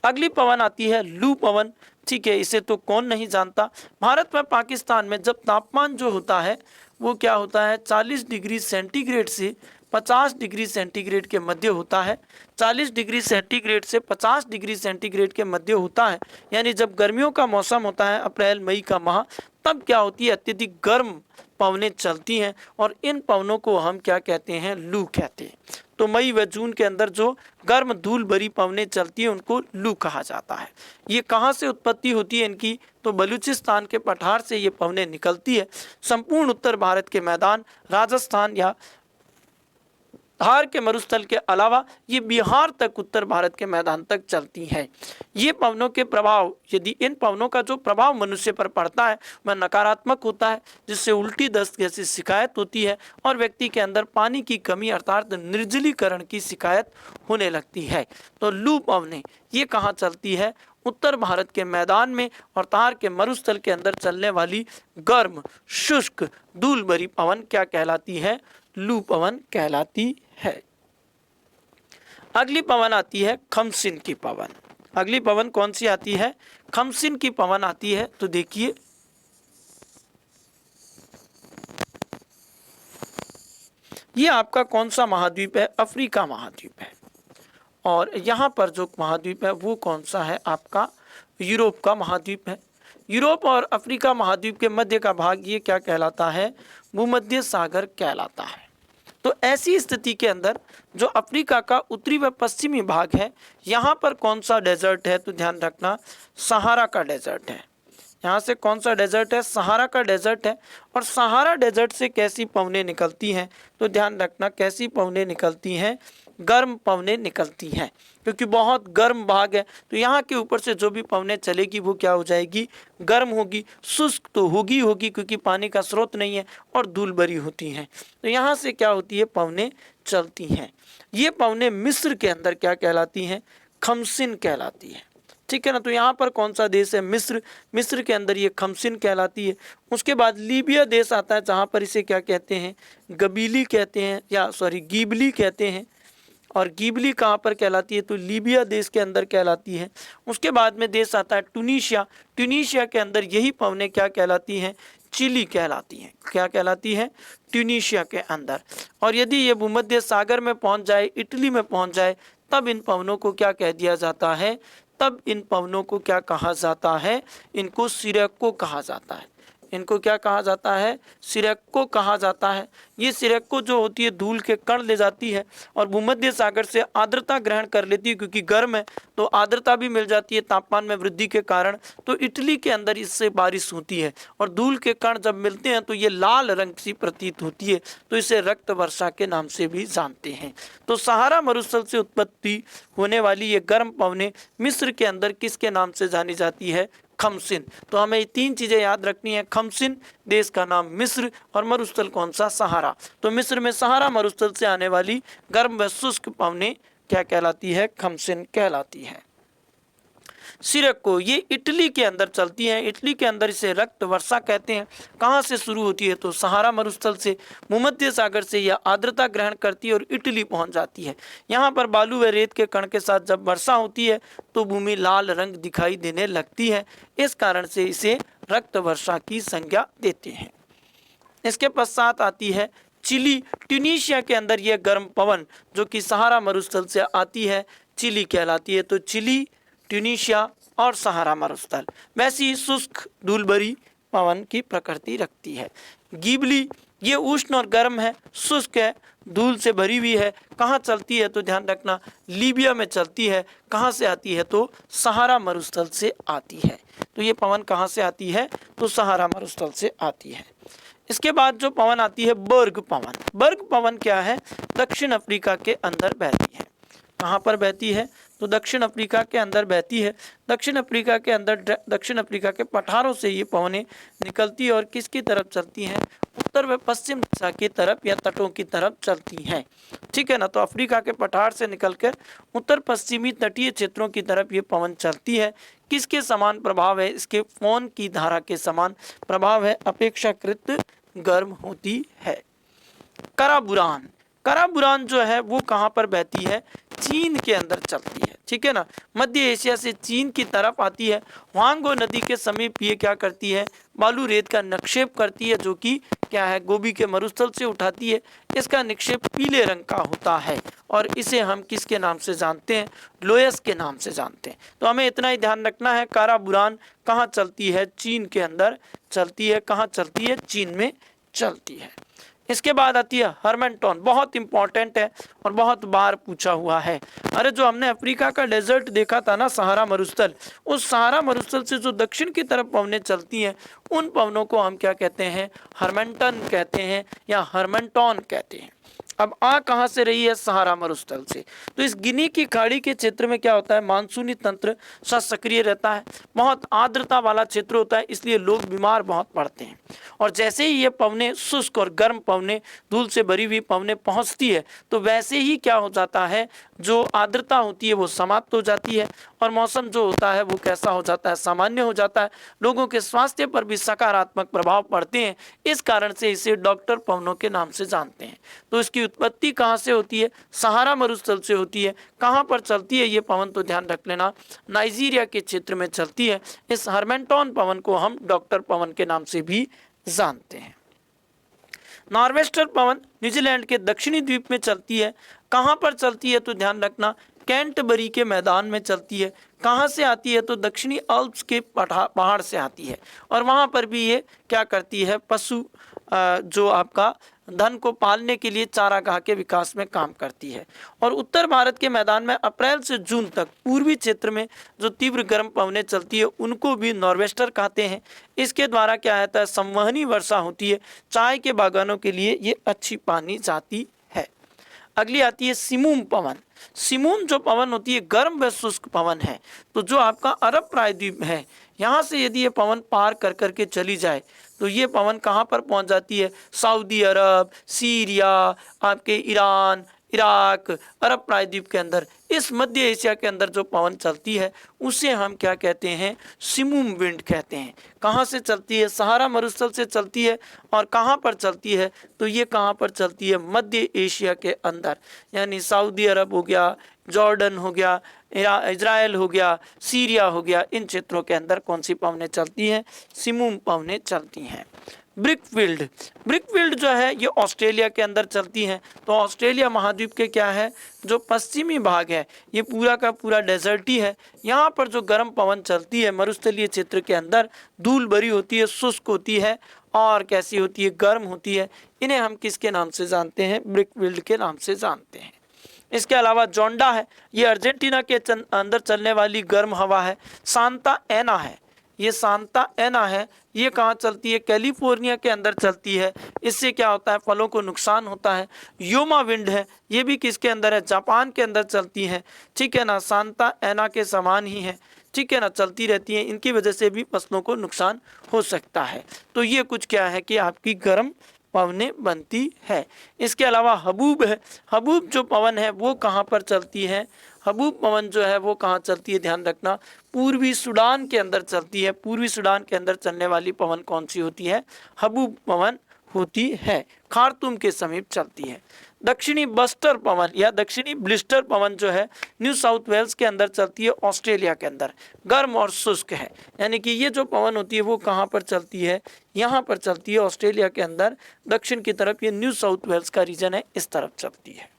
अगली पवन आती है लू पवन। ठीक है, इसे तो कौन नहीं जानता। भारत व पाकिस्तान में जब तापमान जो होता है वो क्या होता है, 40 डिग्री सेंटीग्रेड से 50 डिग्री सेंटीग्रेड के मध्य होता है। 40 डिग्री सेंटीग्रेड से 50 डिग्री सेंटीग्रेड के मध्य होता है, यानी जब गर्मियों का मौसम होता है, अप्रैल मई का माह, तब क्या होती है, अत्यधिक गर्म पवनें चलती हैं, और इन पवनों को हम क्या कहते हैं, लू कहते हैं। तो मई व जून के अंदर जो गर्म धूल भरी पवनें चलती हैं उनको लू कहा जाता है। ये कहाँ से उत्पत्ति होती है इनकी, तो बलूचिस्तान के पठार से ये पवनें निकलती है। संपूर्ण उत्तर भारत के मैदान, राजस्थान या थार के मरुस्थल के अलावा ये बिहार तक, उत्तर भारत के मैदान तक चलती हैं। ये पवनों के प्रभाव, यदि इन पवनों का जो प्रभाव मनुष्य पर पड़ता है वह नकारात्मक होता है, जिससे उल्टी दस्त जैसी शिकायत होती है और व्यक्ति के अंदर पानी की कमी अर्थात निर्जलीकरण की शिकायत होने लगती है। तो लू पवनें ये कहाँ चलती है? उत्तर भारत के मैदान में और थार के मरुस्थल के अंदर चलने वाली गर्म, शुष्क, धूल भरी पवन क्या कहलाती है? लू पवन कहलाती है। अगली पवन आती है खमसिन की पवन। अगली पवन कौन सी आती है? खमसिन की पवन आती है। तो देखिए, ये आपका कौन सा महाद्वीप है? अफ्रीका महाद्वीप है। और यहाँ पर जो महाद्वीप है वो कौन सा है? आपका यूरोप का महाद्वीप है। यूरोप और अफ्रीका महाद्वीप के मध्य का भाग ये क्या कहलाता है? भूमध्य सागर कहलाता है। तो ऐसी स्थिति के अंदर जो अफ्रीका का उत्तरी व पश्चिमी भाग है, यहाँ पर कौन सा डेजर्ट है? तो ध्यान रखना, सहारा का डेजर्ट है। यहाँ से कौन सा डेजर्ट है? सहारा का डेजर्ट है। और सहारा डेजर्ट से कैसी पवनें निकलती हैं? तो ध्यान रखना, कैसी पवनें निकलती हैं? गर्म पवनें निकलती हैं, क्योंकि बहुत गर्म भाग है। तो यहाँ के ऊपर से जो भी पवनें चलेगी वो क्या हो जाएगी? गर्म होगी। शुष्क तो होगी क्योंकि पानी का स्रोत नहीं है और धूल भरी होती हैं। तो यहाँ से क्या होती है? पवनें चलती हैं। ये पवनें मिस्र के अंदर क्या कहलाती हैं? खमसिन कहलाती है। ठीक है ना। तो यहाँ पर कौन सा देश है? मिस्र। मिस्र के अंदर ये खमसिन कहलाती है। उसके बाद लीबिया देश आता है, जहाँ पर इसे क्या कहते हैं? गीबली कहते हैं। और गीबली कहाँ पर कहलाती है? तो लीबिया देश के अंदर कहलाती है। उसके बाद में देश आता है टूनीशिया। टूनीशिया के अंदर यही पवनें क्या कहलाती हैं? चिली कहलाती हैं। क्या कहलाती है? ट्यूनीशिया के अंदर। और यदि ये भूमध्य सागर में पहुंच जाए, इटली में पहुंच जाए, तब इन पवनों को क्या कह दिया जाता है? तब इन पवनों को क्या कहा जाता है? इनको सिरक्को कहा जाता है। इनको क्या कहा जाता है? सिरक्को कहा जाता है। ये सिरक्को जो होती है धूल के कण ले जाती है और भूमध्य सागर से आर्द्रता ग्रहण कर लेती है, क्योंकि गर्म है तो आर्द्रता भी मिल जाती है तापमान में वृद्धि के कारण। तो इटली के अंदर इससे बारिश होती है और धूल के कण जब मिलते हैं तो ये लाल रंग सी प्रतीत होती है। तो इसे रक्त वर्षा के नाम से भी जानते हैं। तो सहारा मरुस्थल से उत्पत्ति होने वाली ये गर्म पवनें मिस्र के अंदर किसके नाम से जानी जाती है? खमसिन। तो हमें ये तीन चीजें याद रखनी है। खमसिन देश का नाम मिस्र और मरुस्थल कौन सा? सहारा। तो मिस्र में सहारा मरुस्थल से आने वाली गर्म व शुष्क पवनें क्या कहलाती है? खमसिन कहलाती है। सिरक्को ये इटली के अंदर चलती हैं। इटली के अंदर इसे रक्त वर्षा कहते हैं। कहाँ से शुरू होती है? तो सहारा मरुस्थल से। भूमध्य सागर से यह आर्द्रता ग्रहण करती है और इटली पहुंच जाती है। यहाँ पर बालू व रेत के कण के साथ जब वर्षा होती है तो भूमि लाल रंग दिखाई देने लगती है। इस कारण से इसे रक्त वर्षा की संज्ञा देते हैं। इसके पश्चात आती है चिली। ट्यूनीशिया के अंदर यह गर्म पवन जो कि सहारा मरुस्थल से आती है, चिली कहलाती है। तो चिली, ट्यूनीशिया और सहारा मरुस्थल वैसी शुष्क धूल भरी पवन की प्रकृति रखती है। गीबली ये उष्ण और गर्म है, शुष्क है, धूल से भरी हुई है। कहाँ चलती है? तो ध्यान रखना, लीबिया में चलती है। कहाँ से आती है? तो सहारा मरुस्थल से आती है। तो ये पवन कहाँ से आती है? तो सहारा मरुस्थल से आती है। इसके बाद जो पवन आती है बर्ग पवन। बर्ग पवन क्या है? दक्षिण अफ्रीका के अंदर बहती है। कहाँ पर बहती है? तो दक्षिण अफ्रीका के अंदर बहती है। दक्षिण अफ्रीका के अंदर, दक्षिण अफ्रीका के पठारों से ये पवनें निकलती है और किसकी तरफ चलती हैं? उत्तर व पश्चिम दिशा की तरफ या तटों की तरफ चलती हैं। ठीक है ना। तो अफ्रीका के पठार से निकलकर उत्तर पश्चिमी तटीय क्षेत्रों की तरफ ये पवन चलती है। किसके समान प्रभाव है? इसके फोन की धारा के समान प्रभाव है, अपेक्षाकृत गर्म होती है। कराबुरान। कराबुरान जो है वो कहाँ पर बहती है? चीन के अंदर चलती है। ठीक है ना। मध्य एशिया से चीन की तरफ आती है। वांगो नदी के समीप ये क्या करती है? बालू रेत का निक्षेप करती है, जो कि क्या है? गोबी के मरुस्थल से उठाती है। इसका निक्षेप पीले रंग का होता है और इसे हम किसके नाम से जानते हैं? लोयस के नाम से जानते हैं। तो हमें इतना ही ध्यान रखना है, काराबुरान कहाँ चलती है? चीन के अंदर चलती है। कहाँ चलती है? चीन में चलती है। इसके बाद आती है हर्मनटोन। बहुत इंपॉर्टेंट है और बहुत बार पूछा हुआ है। अरे जो हमने अफ्रीका का डेजर्ट देखा था ना, सहारा मरुस्थल, उस सहारा मरुस्थल से जो दक्षिण की तरफ पवनें चलती हैं, उन पवनों को हम क्या कहते हैं? हर्मनटन कहते हैं या हर्मनटोन कहते हैं। अब आ कहाँ से रही है? सहारा मरुस्थल से। तो इस गिनी की खाड़ी के क्षेत्र में क्या होता है? मानसूनी तंत्र सक्रिय रहता है, बहुत आर्द्रता वाला क्षेत्र होता है, इसलिए लोग बीमार बहुत पड़ते हैं। और जैसे ही ये पवने शुष्क और गर्म पवने, धूल से भरी हुई पवने पहुंचती है, तो वैसे ही क्या हो जाता है, जो आर्द्रता होती है वो समाप्त हो जाती है और मौसम जो होता है वो कैसा हो जाता है? सामान्य हो जाता है। लोगों के स्वास्थ्य पर भी सकारात्मक प्रभाव पड़ते हैं। इस कारण से इसे डॉक्टर पवनों के नाम से जानते हैं। तो इसकी उत्पत्ति कहाँ से होती है? सहारा मरुस्थल से होती है। कहाँ पर चलती है ये पवन? तो ध्यान रख लेना, नाइजीरिया के क्षेत्र में चलती है। इस हरमेंटोन पवन को हम डॉक्टर पवन के नाम से भी जानते हैं। नॉर्वेस्टर पवन न्यूजीलैंड के दक्षिणी द्वीप में चलती है। कहाँ पर चलती है? तो ध्यान रखना, कैंटबरी के मैदान में चलती है। कहाँ से आती है? तो दक्षिणी अल्प्स के पहाड़ से आती है और वहाँ पर भी ये क्या करती है? पशु जो आपका धन को पालने के लिए चारागाह के विकास में काम करती है। और उत्तर भारत के मैदान में अप्रैल से जून तक पूर्वी क्षेत्र में जो तीव्र गर्म पवनें चलती है उनको भी नॉर्वेस्टर कहते हैं। इसके द्वारा क्या होता है? संवहनी वर्षा होती है। चाय के बागानों के लिए ये अच्छी पानी जाती है। अगली आती है सिमूम पवन। सिमूम जो पवन होती है गर्म व शुष्क पवन है। तो जो आपका अरब प्रायद्वीप है, यहाँ से यदि ये पवन पार कर करके चली जाए तो ये पवन कहाँ पर पहुँच जाती है? सऊदी अरब, सीरिया, आपके ईरान, इराक, अरब प्रायद्वीप के अंदर, इस मध्य एशिया के अंदर जो पवन चलती है उसे हम क्या कहते हैं? सिमूम विंड कहते हैं। कहाँ से चलती है? सहारा मरुस्थल से चलती है। और कहाँ पर चलती है? तो ये कहाँ पर चलती है? मध्य एशिया के अंदर, यानी सऊदी अरब हो गया, जॉर्डन हो गया, इजराइल हो गया, सीरिया हो गया, इन क्षेत्रों के अंदर कौन सी पवनें चलती हैं? सिमूम पवनें चलती हैं। ब्रिकफील्ड, ब्रिकफील्ड जो है ये ऑस्ट्रेलिया के अंदर चलती हैं। तो ऑस्ट्रेलिया महाद्वीप के क्या है? जो पश्चिमी भाग है ये पूरा का पूरा डेजर्ट ही है। यहाँ पर जो गर्म पवन चलती है मरुस्थलीय क्षेत्र के अंदर, धूल भरी होती है, शुष्क होती है और कैसी होती है? गर्म होती है। इन्हें हम किसके नाम से जानते हैं? ब्रिकफील्ड के नाम से जानते हैं। इसके अलावा जोंडा है, ये अर्जेंटीना के अंदर चलने वाली गर्म हवा है। सांता एना है, ये सांता एना है, ये कहाँ चलती है? कैलिफोर्निया के अंदर चलती है। इससे क्या होता है? फलों को नुकसान होता है। योमा विंड है, ये भी किसके अंदर है? जापान के अंदर चलती है। ठीक है ना, सांता एना के समान ही है। ठीक है ना, चलती रहती है, इनकी वजह से भी फसलों को नुकसान हो सकता है। तो ये कुछ क्या है कि आपकी गर्म पवनें बनती है। इसके अलावा हबूब है, हबूब जो पवन है वो कहाँ पर चलती है? हबूब पवन जो है वो कहाँ चलती है? ध्यान रखना, पूर्वी सूडान के अंदर चलती है। पूर्वी सूडान के अंदर चलने वाली पवन कौन सी होती है? हबूब पवन होती है। खार्तूम के समीप चलती है। दक्षिणी बस्टर पवन या दक्षिणी ब्लिस्टर पवन जो है न्यू साउथ वेल्स के अंदर चलती है, ऑस्ट्रेलिया के अंदर, गर्म और शुष्क है। यानी कि ये जो पवन होती है वो कहाँ पर चलती है? यहाँ पर चलती है, ऑस्ट्रेलिया के अंदर दक्षिण की तरफ, ये न्यू साउथ वेल्स का रीजन है, इस तरफ चलती है।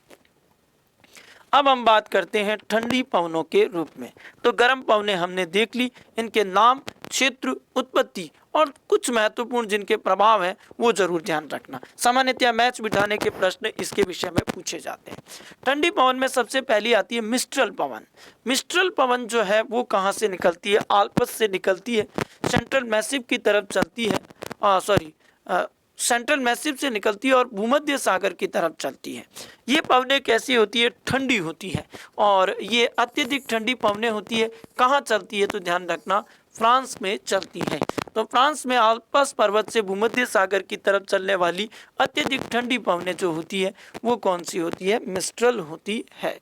अब हम बात करते हैं ठंडी पवनों के रूप में। तो गर्म पवनें हमने देख ली, इनके नाम, क्षेत्र, उत्पत्ति और कुछ महत्वपूर्ण जिनके प्रभाव हैं वो जरूर ध्यान रखना। सामान्यतः मैच बिठाने के प्रश्न इसके विषय में पूछे जाते हैं। ठंडी पवन में सबसे पहली आती है मिस्ट्रल पवन। मिस्ट्रल पवन जो है वो कहाँ से निकलती है? आल्प्स से निकलती है, सेंट्रल मैसिव की तरफ चलती है, सेंट्रल मैसिव से निकलती है और भूमध्य सागर की तरफ चलती है। ये पवनें कैसी होती है? ठंडी होती है और ये अत्यधिक ठंडी पवनें होती है। कहाँ चलती है? तो ध्यान रखना, फ्रांस में चलती है। तो फ्रांस में आल्प्स पर्वत से भूमध्य सागर की तरफ चलने वाली अत्यधिक ठंडी पवनें जो होती है वो कौन सी होती है? मिस्ट्रल होती है।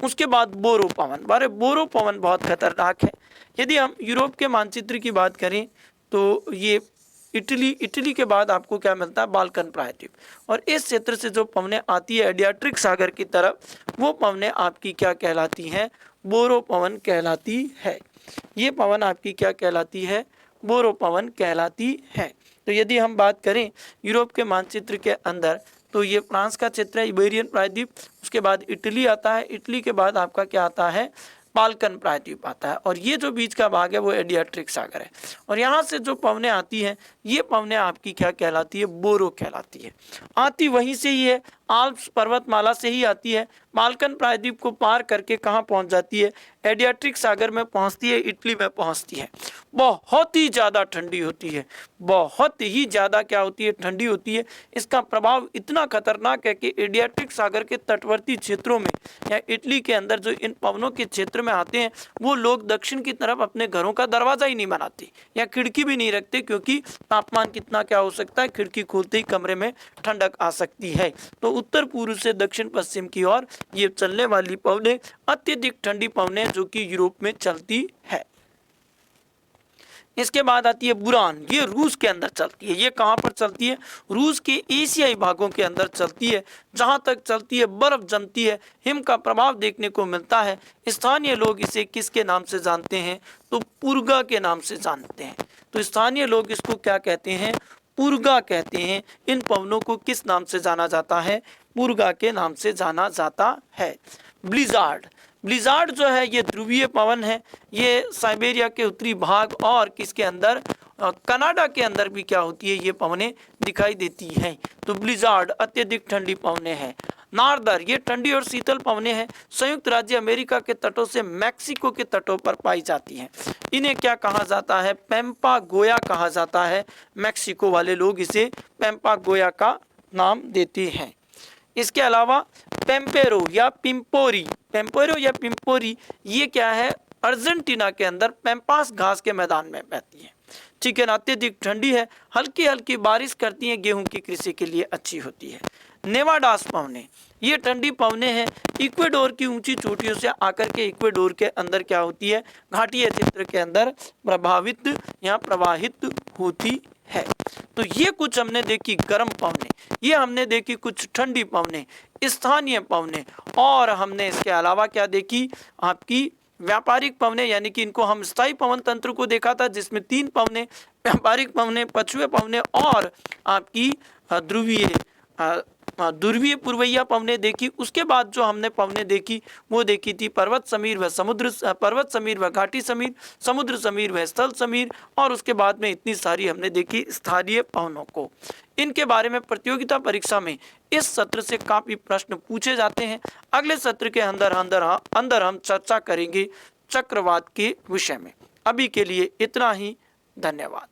उसके बाद बोरो पवन। बारे बोरो पवन बहुत खतरनाक है। यदि हम यूरोप के मानचित्र की बात करें तो ये इटली के बाद आपको क्या मिलता है? बाल्कन प्रायद्वीप। और इस क्षेत्र से जो पवनें आती है एडियाट्रिक सागर की तरफ, वो पवनें आपकी क्या कहलाती हैं? बोरो पवन कहलाती है। ये पवन आपकी क्या कहलाती है? बोरो पवन कहलाती है। तो यदि हम बात करें यूरोप के मानचित्र के अंदर तो ये फ्रांस का क्षेत्र है, इबेरियन प्रायद्वीप, उसके बाद इटली आता है, इटली के बाद आपका क्या आता है? बाल्कन प्रायद्वीप आता है और ये जो बीच का भाग है वो एडियाट्रिक सागर है। और यहाँ से जो पवनें आती हैं ये पवनें आपकी क्या कहलाती है? बोरो कहलाती है। आती वहीं से ही है, आल्प्स पर्वतमाला से ही आती है। बाल्कन प्रायद्वीप को पार करके कहाँ पहुँच जाती है? एडियाट्रिक सागर में पहुँचती है, इटली में पहुँचती है। बहुत ही ज़्यादा ठंडी होती है, बहुत ही ज़्यादा क्या होती है, ठंडी होती है। इसका प्रभाव इतना खतरनाक है कि एडियाटिक सागर के तटवर्ती क्षेत्रों में या इटली के अंदर जो इन पवनों के क्षेत्र में आते हैं, वो लोग दक्षिण की तरफ अपने घरों का दरवाज़ा ही नहीं बनाते या खिड़की भी नहीं रखते, क्योंकि तापमान कितना क्या हो सकता है, खिड़की खोलते ही कमरे में ठंडक आ सकती है। तो उत्तर पूर्व से दक्षिण पश्चिम की ओर ये चलने वाली पवनें अत्यधिक ठंडी पवनें जो कि यूरोप में चलती है। इसके बाद आती है बुरान, ये रूस के अंदर चलती है। ये कहाँ पर चलती है? रूस के एशियाई भागों के अंदर चलती है। जहाँ तक चलती है बर्फ जमती है, हिम का प्रभाव देखने को मिलता है। स्थानीय लोग इसे किसके नाम से जानते हैं? तो पुर्गा के नाम से जानते हैं। तो स्थानीय लोग इसको क्या कहते हैं? पुर्गा कहते हैं। इन पवनों को किस नाम से जाना जाता है? पुर्गा के नाम से जाना जाता है। ब्लिजार्ड, ब्लिजार्ड जो है ये ध्रुवीय पवन है। ये साइबेरिया के उत्तरी भाग और किसके अंदर, कनाडा के अंदर भी क्या होती है, ये पवनें दिखाई देती हैं। तो ब्लिजार्ड अत्यधिक ठंडी पवनें हैं। नार्दर, ये ठंडी और शीतल पवनें हैं। संयुक्त राज्य अमेरिका के तटों से मैक्सिको के तटों पर पाई जाती हैं। इन्हें क्या कहा जाता है? पैम्पा गोया कहा जाता है। मैक्सिको वाले लोग इसे पैम्पा गोया का नाम देते हैं। इसके अलावा पेम्पेरो या पिम्पोरी, पेम्पेरो या पिम्पोरी ये क्या है? अर्जेंटीना के अंदर पैम्पास घास के मैदान में बहती है। ठीक है ना, अत्यधिक ठंडी है, हल्की हल्की बारिश करती है, गेहूं की कृषि के लिए अच्छी होती है। नेवाडास पवने, ये ठंडी पवने हैं। इक्वेडोर की ऊंची चोटियों से आकर के इक्वेडोर के अंदर क्या होती है? घाटीय क्षेत्र के अंदर प्रभावित या प्रवाहित होती है। तो ये कुछ हमने देखी गर्म पवने, ये हमने देखी कुछ ठंडी पवने, स्थानीय पवने, और हमने इसके अलावा क्या देखी? आपकी व्यापारिक पवने, यानी कि इनको हम स्थायी पवन तंत्र को देखा था, जिसमें 3 पवने, व्यापारिक पवने, पछुए पवने और आपकी ध्रुवीय पूर्वैया पवने देखी। उसके बाद जो हमने पवने देखी वो देखी थी पर्वत समीर व समुद्र, पर्वत समीर व घाटी समीर, समुद्र समीर व स्थल समीर, और उसके बाद में इतनी सारी हमने देखी स्थानीय पवनों को। इनके बारे में प्रतियोगिता परीक्षा में इस सत्र से काफी प्रश्न पूछे जाते हैं। अगले सत्र के अंदर हम चर्चा करेंगे चक्रवात के विषय में। अभी के लिए इतना ही, धन्यवाद।